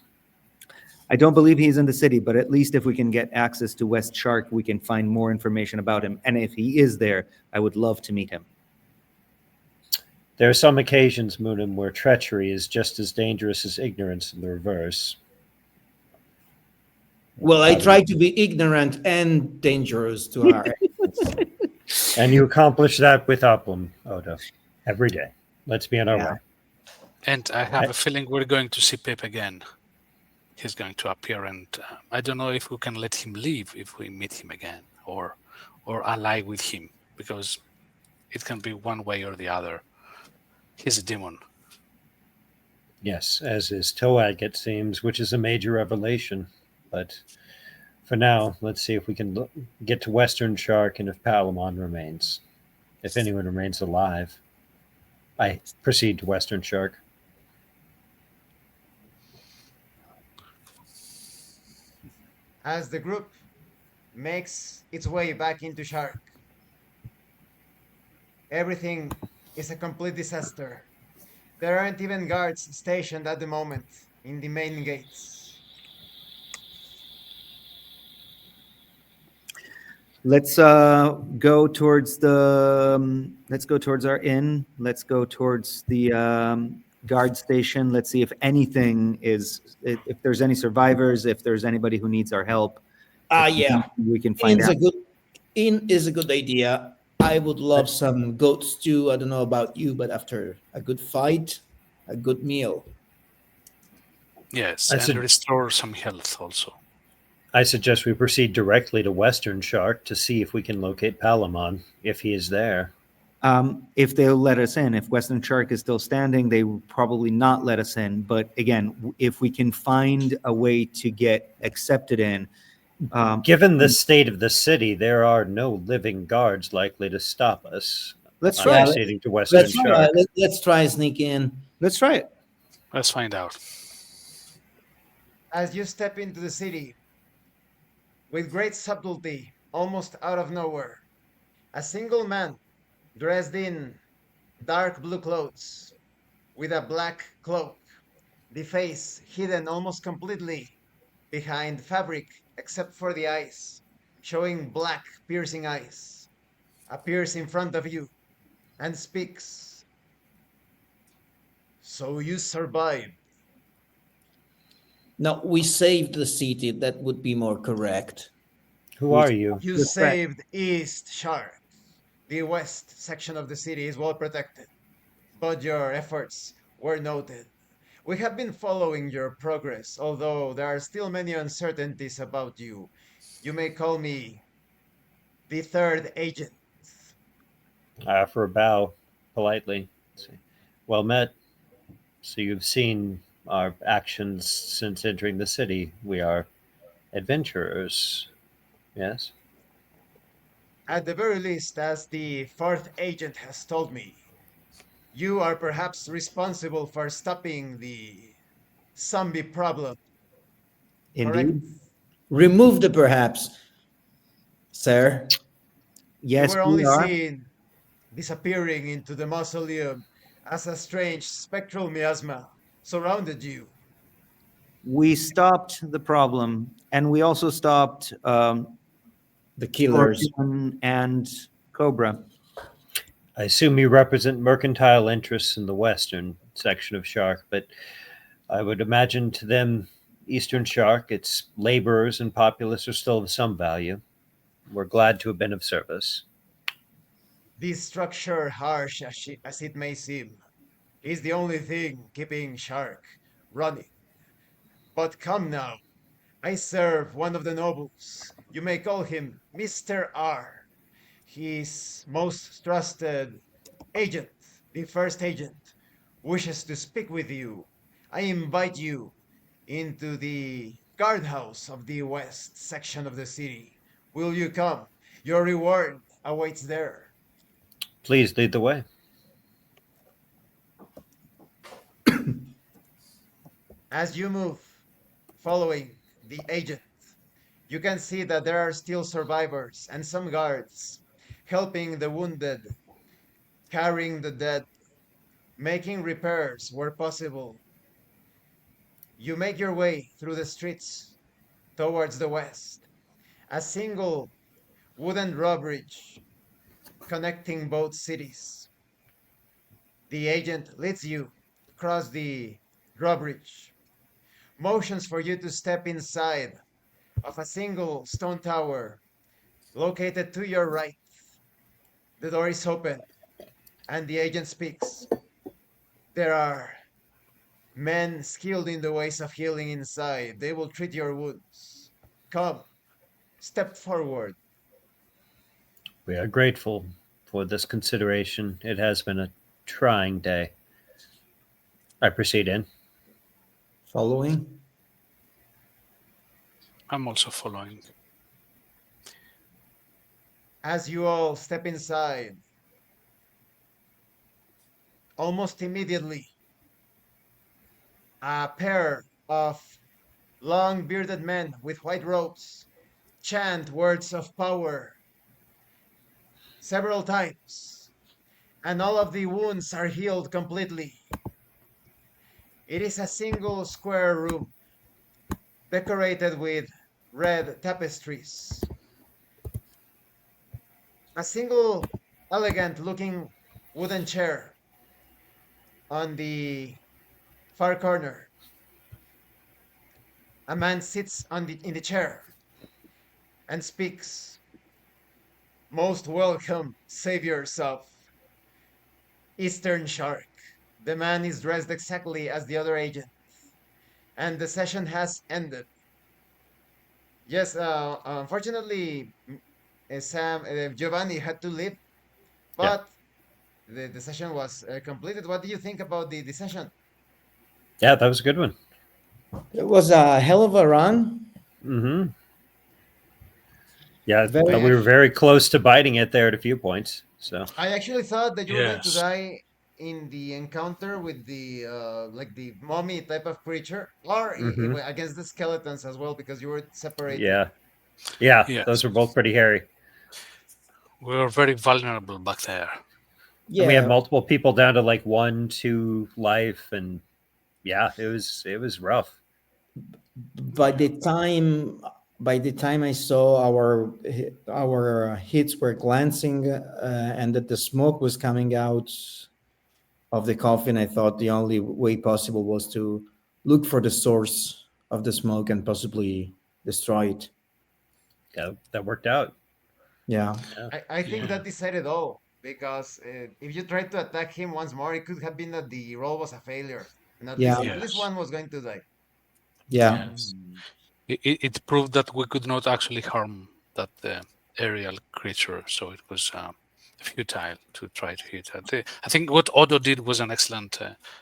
Speaker 2: I don't believe he's in the city, but at least if we can get access to West Shark, we can find more information about him. And if he is there, I would love to meet him.
Speaker 3: There are some occasions, Moonim, where treachery is just as dangerous as ignorance in the reverse.
Speaker 5: well, I try to be ignorant and dangerous to our enemies.
Speaker 3: And you accomplish that with Uplum, Oda, every day. Let's be on our
Speaker 2: Yeah.
Speaker 3: way.
Speaker 4: And I have a feeling we're going to see Pip again. He's going to appear, and I don't know if we can let him leave if we meet him again, or ally with him, because it can be one way or the other. He's a demon.
Speaker 3: Yes, as is Toag, it seems, which is a major revelation. But for now, let's see if we can get to Western Shark and if Palamon remains. If anyone remains alive, I proceed to Western Shark.
Speaker 1: As the group makes its way back into Shark, everything is a complete disaster. There aren't even guards stationed at the moment in the main gates.
Speaker 2: Let's go towards let's go towards our inn. Let's go towards the guard station. Let's see if anything is, if there's any survivors, if there's anybody who needs our help. If
Speaker 5: Yeah.
Speaker 2: we can find out.
Speaker 5: Inn is a good idea. I would love some goat stew. I don't know about you, but after a good fight, a good meal.
Speaker 4: Yes,
Speaker 3: I
Speaker 4: and
Speaker 3: said-
Speaker 4: restore some health also.
Speaker 3: I suggest we proceed directly to Western Shark to see if we can locate Palamon, if he is there.
Speaker 2: If they'll let us in. If Western Shark is still standing, they will probably not let us in. But again, if we can find a way to get accepted in.
Speaker 3: Given the state of the city, there are no living guards likely to stop us.
Speaker 2: Let's
Speaker 3: I'm
Speaker 2: try.
Speaker 3: proceeding to Western Shark.
Speaker 5: Let's try sneak in.
Speaker 2: Let's try it.
Speaker 4: Let's find out.
Speaker 1: As you step into the city, with great subtlety, almost out of nowhere, a single man dressed in dark blue clothes with a black cloak, the face hidden almost completely behind fabric except for the eyes, showing black piercing eyes, appears in front of you and speaks. So you survived.
Speaker 5: No, we saved the city. That would be more correct.
Speaker 3: Who are you?
Speaker 1: You saved East Shark. The west section of the city is well protected, but your efforts were noted. We have been following your progress, although there are still many uncertainties about you. You may call me the third agent.
Speaker 3: I offer a bow politely. Say, well met. So you've seen our actions since entering the city. We are adventurers. Yes?
Speaker 1: At the very least, as the fourth agent has told me, you are perhaps responsible for stopping the zombie problem, correct?
Speaker 2: Indeed.
Speaker 5: Remove the perhaps, sir.
Speaker 1: You
Speaker 2: Yes,
Speaker 1: were
Speaker 2: we
Speaker 1: only
Speaker 2: are.
Speaker 1: seen disappearing into the mausoleum as a strange spectral miasma surrounded you.
Speaker 2: We stopped the problem, and we also stopped
Speaker 5: The killers.
Speaker 2: Scorpion and Cobra.
Speaker 3: I assume you represent mercantile interests in the western section of Shark, but I would imagine to them, Eastern Shark, its laborers and populace are still of some value. We're glad to have been of service.
Speaker 1: This structure, harsh as it may seem, is the only thing keeping Shark running. But come now, I serve one of the nobles. You may call him Mr. R. His most trusted agent, the first agent, wishes to speak with you. I invite you into the guardhouse of the west section of the city. Will you come? Your reward awaits there.
Speaker 3: Please lead the way.
Speaker 1: As you move, following the agent, you can see that there are still survivors and some guards helping the wounded, carrying the dead, making repairs where possible. You make your way through the streets towards the west. A single wooden drawbridge connecting both cities. The agent leads you across the drawbridge, motions for you to step inside of a single stone tower located to your right. The door is open, and the agent speaks. There are men skilled in the ways of healing inside. They will treat your wounds. Come, step forward.
Speaker 3: We are grateful for this consideration. It has been a trying day. I proceed in.
Speaker 5: Following.
Speaker 4: I'm also following.
Speaker 1: As you all step inside, almost immediately, a pair of long bearded men with white robes chant words of power several times, and all of the wounds are healed completely. It is a single square room decorated with red tapestries. A single elegant looking wooden chair on the far corner. A man sits in the chair and speaks. Most welcome, saviors of Eastern Shark. The man is dressed exactly as the other agent, and the session has ended. Yes, unfortunately, Giovanni had to leave,
Speaker 3: Yeah.
Speaker 1: but the session was completed. What do you think about the session?
Speaker 3: Yeah, that was a good one.
Speaker 5: It was a hell of a run.
Speaker 3: Mm-hmm. Yeah,
Speaker 5: Very.
Speaker 3: we were very close to biting it there at a few points. So
Speaker 1: I actually thought that you were going to
Speaker 4: Yes.
Speaker 1: die in the encounter with the like the mummy type of creature, or
Speaker 3: mm-hmm.
Speaker 1: against the skeletons as well, because you were separated.
Speaker 3: Yeah, those
Speaker 4: Yes.
Speaker 3: were both pretty hairy.
Speaker 4: We were very vulnerable back there.
Speaker 3: And we had
Speaker 5: Yeah.
Speaker 3: multiple people down to like 1-2 life, and yeah, it was rough.
Speaker 5: By the time I saw our hits were glancing and that the smoke was coming out of the coffin, I thought the only way possible was to look for the source of the smoke and possibly destroy it.
Speaker 3: Yeah, that worked out.
Speaker 5: Yeah.
Speaker 3: Yeah.
Speaker 1: I think
Speaker 4: Yeah.
Speaker 1: that decided all because if you tried to attack him once more, it could have been that the roll was a failure, and
Speaker 5: Yeah.
Speaker 1: at least
Speaker 4: Yes.
Speaker 1: one was going to die.
Speaker 5: Yeah.
Speaker 4: Yes. It proved that we could not actually harm that aerial creature, so it was futile to try to hit it. I think what Odo did was an excellent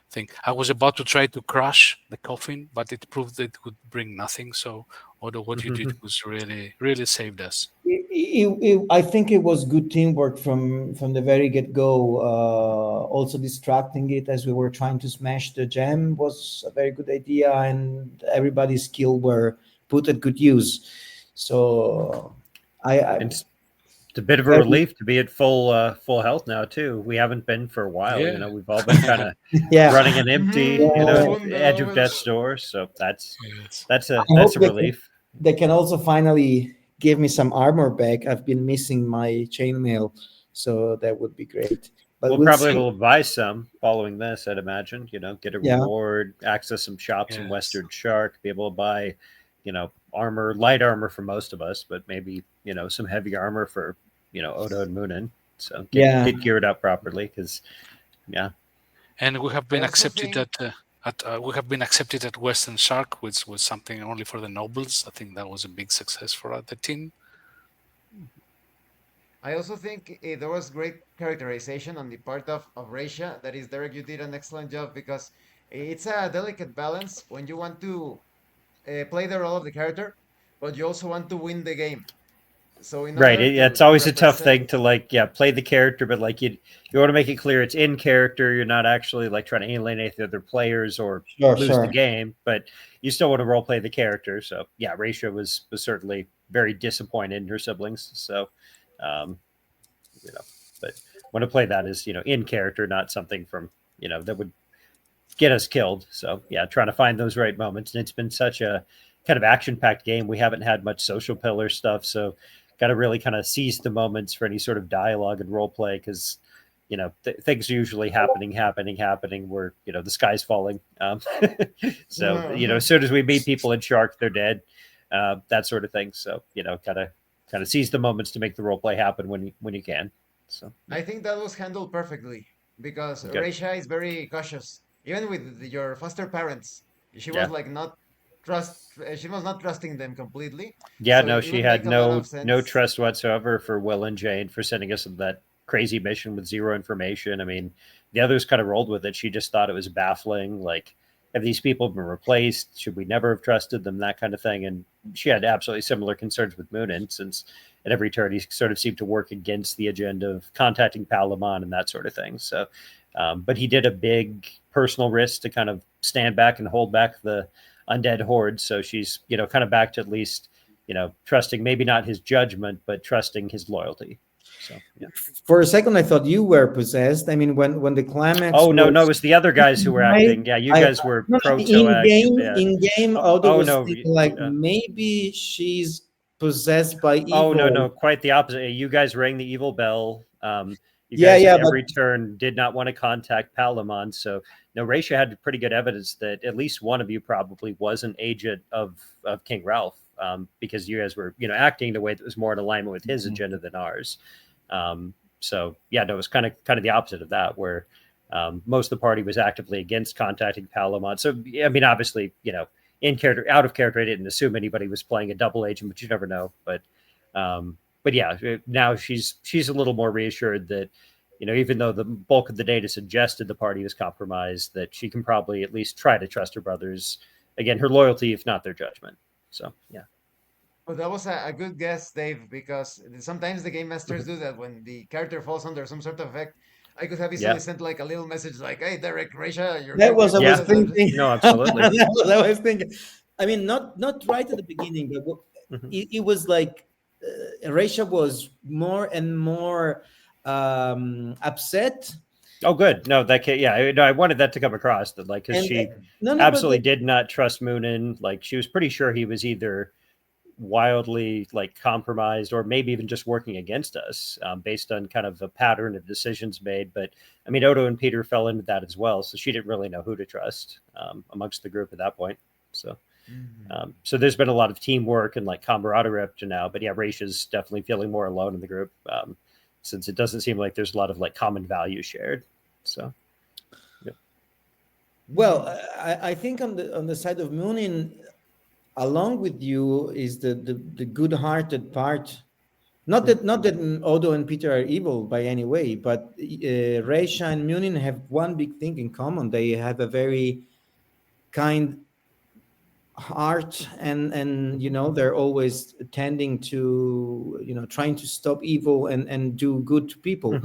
Speaker 4: thing. I was about to try to crush the coffin, but it proved that it would bring nothing. So Odo, what you did was really saved us.
Speaker 5: I think it was good teamwork from the very get go. Also, distracting it as we were trying to smash the gem was a very good idea, and everybody's skill were put at good use. So, I
Speaker 3: And it's a bit of a
Speaker 5: very,
Speaker 3: relief to be at full health now too. We haven't been for a while.
Speaker 4: Yeah.
Speaker 3: We've all been kind of
Speaker 5: yeah.
Speaker 3: running an empty,
Speaker 5: Yeah.
Speaker 1: Profundo
Speaker 3: edge of
Speaker 1: with
Speaker 3: death's door. So that's
Speaker 4: Yes.
Speaker 3: that's
Speaker 5: I
Speaker 3: a
Speaker 5: hope
Speaker 3: relief.
Speaker 5: they can also finally give me some armor back. I've been missing my chainmail, so that would be great. But
Speaker 3: We'll
Speaker 5: we'll
Speaker 3: probably
Speaker 5: see.
Speaker 3: will buy some following this, I'd imagine. Get a
Speaker 5: Yeah.
Speaker 3: reward, access some shops in
Speaker 4: Yes.
Speaker 3: Western Shark, be able to buy, armor, light armor for most of us, but maybe, some heavy armor for, Odo and Moonin. So
Speaker 5: Yeah.
Speaker 3: get geared up properly because, yeah.
Speaker 4: And we have
Speaker 1: I
Speaker 4: been
Speaker 1: also
Speaker 4: accepted
Speaker 1: think
Speaker 4: we have been accepted at Western Shark, which was something only for the nobles. I think that was a big success for the team.
Speaker 1: there was great characterization on the part of Raisha. That is, Derek, you did an excellent job because it's a delicate balance when you want to play the role of the character, but you also want to win the game. So in
Speaker 3: Right.
Speaker 1: order
Speaker 3: It's
Speaker 1: to
Speaker 3: always a tough
Speaker 1: represent,
Speaker 3: thing to play the character, but you want to make it clear it's in character. You're not actually trying to alienate the other players or
Speaker 5: Sure.
Speaker 3: lose the
Speaker 5: Sure.
Speaker 3: game, but you still want to role play the character. So yeah, Raisha was certainly very disappointed in her siblings. So, um, but want to play that as in character, not something from that would get us killed. So yeah, trying to find those right moments, and it's been such a kind of action-packed game. We haven't had much social pillar stuff, so got to really kind of seize the moments for any sort of dialogue and role play because things are usually happening where the sky's falling. So as soon as we meet people in Shark, they're dead. That sort of thing. So kind of seize the moments to make the role play happen when you can. So
Speaker 1: I think that was handled perfectly because
Speaker 3: good.
Speaker 1: Raisha is very cautious, even with your foster parents. She was
Speaker 3: Yeah.
Speaker 1: like not trust. She was not trusting them completely,
Speaker 3: Yeah,
Speaker 1: so
Speaker 3: no,
Speaker 1: it
Speaker 3: she
Speaker 1: would make
Speaker 3: had
Speaker 1: a lot of
Speaker 3: no
Speaker 1: sense.
Speaker 3: trust whatsoever for Will and Jane for sending us that crazy mission with zero information. I mean, the others kind of rolled with it. She just thought it was baffling. have these people been replaced? Should we never have trusted them? That kind of thing. And she had absolutely similar concerns with Moonin, since at every turn he sort of seemed to work against the agenda of contacting Palamon and that sort of thing. So, but he did a big personal risk to kind of stand back and hold back the undead horde. So she's, kind of back to at least, trusting maybe not his judgment, but trusting his loyalty. So, yeah.
Speaker 5: For a second, I thought you were possessed. I mean, when the climax.
Speaker 3: Oh no, it was the other guys who were acting. Yeah, you guys were
Speaker 5: no,
Speaker 3: proto-act. Yeah.
Speaker 5: In game,
Speaker 3: Oh,
Speaker 5: Odo was
Speaker 3: no,
Speaker 5: thinking like maybe she's possessed by evil.
Speaker 3: Oh no, quite the opposite. You guys rang the evil bell. You
Speaker 5: Yeah,
Speaker 3: guys
Speaker 5: yeah,
Speaker 3: at every turn did not want to contact Palamon. So no, Raisha had pretty good evidence that at least one of you probably was an agent of King Ralph, because you guys were, acting in a way that was more in alignment with his agenda than ours. So yeah, no, it was kind of the opposite of that, where most of the party was actively against contacting Palamon. So I mean, obviously, in character, out of character, I didn't assume anybody was playing a double agent, but you never know. But yeah, now she's a little more reassured that, even though the bulk of the data suggested the party was compromised, that she can probably at least try to trust her brothers, again, her loyalty, if not their judgment. So yeah.
Speaker 1: Well, that was a good guess, Dave, because sometimes the game masters do that when the character falls under some sort of effect. I could have easily sent like a little message like, "Hey, Derek, Raisha, your
Speaker 5: That was I was
Speaker 3: Yeah.
Speaker 5: thinking.
Speaker 3: No, absolutely.
Speaker 5: That was I was thinking. I mean, not right at the beginning, but it was like Raisha was more and more upset.
Speaker 3: Oh, good. No, I wanted that to come across, that like, because she absolutely did not trust Moonin. Like, she was pretty sure he was either wildly like compromised or maybe even just working against us, based on kind of a pattern of decisions made. But I mean, Odo and Peter fell into that as well, so she didn't really know who to trust amongst the group at that point. So so there's been a lot of teamwork and like camaraderie up to now, but yeah, Raisha's definitely feeling more alone in the group, since it doesn't seem like there's a lot of like common values shared. So yeah.
Speaker 5: Well, I think on the side of Moonin, along with you, is the good-hearted part. Not that Odo and Peter are evil by any way, but Reisha and Munin have one big thing in common. They have a very kind heart, and they're always tending to trying to stop evil and do good to people.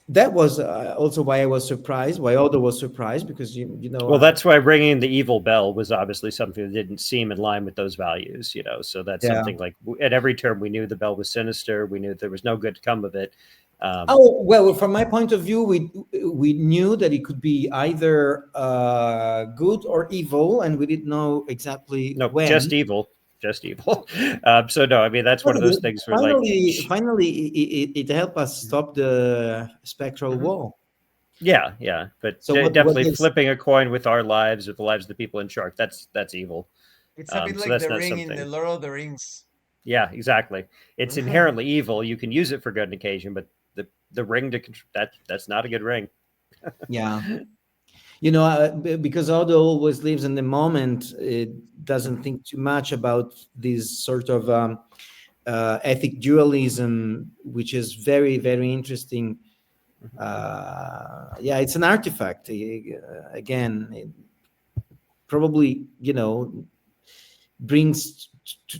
Speaker 5: That was also why I was surprised, why Odo was surprised, because
Speaker 3: well, that's why ringing the evil bell was obviously something that didn't seem in line with those values, so that's something like at every turn we knew the bell was sinister, we knew there was no good to come of it.
Speaker 5: Well, from my point of view, we knew that it could be either good or evil, and we didn't know exactly when.
Speaker 3: just evil. So no, I mean, that's one of those things where
Speaker 5: finally it helped us stop the spectral wall.
Speaker 3: Yeah, but so definitely flipping a coin with our lives or the lives of the people in Shark, that's evil.
Speaker 1: It's a bit like the ring in the Lord of the Rings.
Speaker 3: Yeah, exactly. It's inherently evil. You can use it for good occasion, but the ring that's not a good ring.
Speaker 5: Yeah. Because Odo always lives in the moment, it doesn't think too much about this sort of ethic dualism, which is very, very interesting. It's an artifact. Again, it probably, brings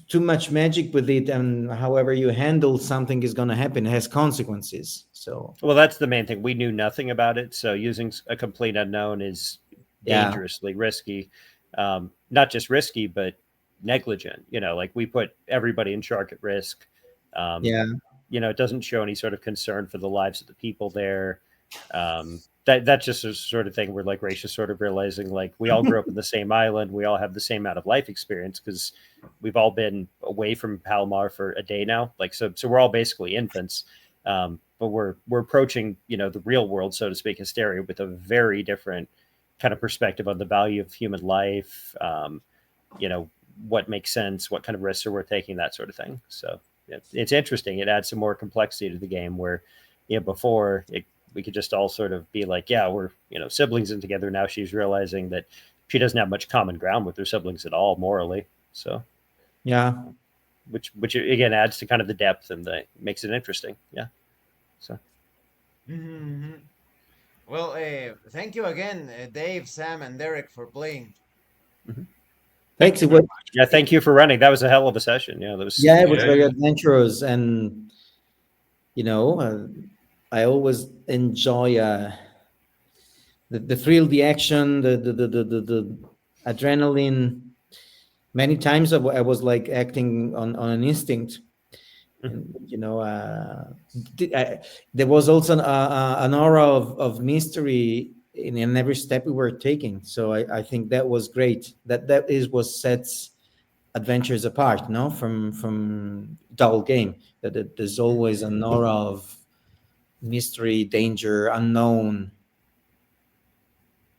Speaker 5: too much magic with it, and however you handle something is going to happen. It has consequences. So,
Speaker 3: well, that's the main thing. We knew nothing about it, so using a complete unknown is dangerously risky. Not just risky, but negligent. Like we put everybody in Shark at risk. It doesn't show any sort of concern for the lives of the people there. That's just a sort of thing where like Raisha's sort of realizing like we all grew up in the same island, we all have the same amount of life experience because we've all been away from Palomar for a day now. Like so we're all basically infants. But we're approaching, the real world, so to speak, Asteria, with a very different kind of perspective on the value of human life. What makes sense, what kind of risks are worth taking, that sort of thing. So it's interesting. It adds some more complexity to the game where, before we could just all sort of be like, yeah, we're, siblings and together. Now she's realizing that she doesn't have much common ground with her siblings at all morally. So,
Speaker 5: yeah,
Speaker 3: which again adds to kind of the depth and makes it interesting. Yeah. So,
Speaker 1: well, Well, thank you again, Dave, Sam, and Derek for playing.
Speaker 5: Thanks.
Speaker 4: you very much.
Speaker 3: Yeah, thank you for running. That was a hell of a session. Yeah, that was.
Speaker 5: Yeah, it was
Speaker 4: Yeah.
Speaker 5: very adventurous, and you know, I always enjoy the thrill, the action, the adrenaline. Many times I was like acting on an instinct, and you know, there was also an aura of mystery in every step we were taking. So I think that was great. That is what sets adventures apart, no, from dull game. That there's always an aura of mystery, danger, unknown.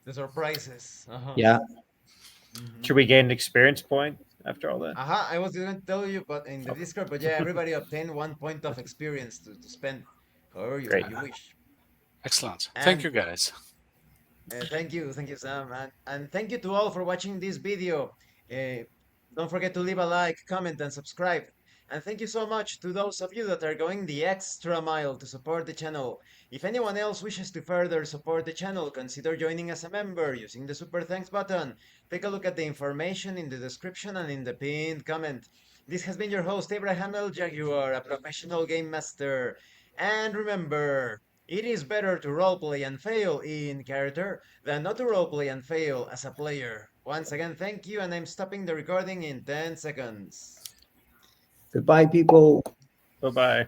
Speaker 1: The surprises. Uh-huh.
Speaker 5: Yeah.
Speaker 1: Mhm.
Speaker 3: Should we gain an experience point after all that?
Speaker 1: I was going to tell you, but in the
Speaker 3: Oh.
Speaker 1: Discord, but yeah, everybody obtained 1 point of experience to spend however
Speaker 3: Great.
Speaker 1: you wish.
Speaker 4: Excellent. Thank
Speaker 1: And
Speaker 4: you, guys.
Speaker 1: thank you, Sam, and thank you to all for watching this video. Uh, don't forget to leave a like, comment, and subscribe. And thank you so much to those of you that are going the extra mile to support the channel. If anyone else wishes to further support the channel, consider joining as a member using the super thanks button. Take a look at the information in the description and in the pinned comment. This has been your host, Abraham L. Jaguar, a professional game master. And remember, it is better to roleplay and fail in character than not to roleplay and fail as a player. Once again, thank you, and I'm stopping the recording in 10 seconds.
Speaker 5: Goodbye, people.
Speaker 3: Bye bye.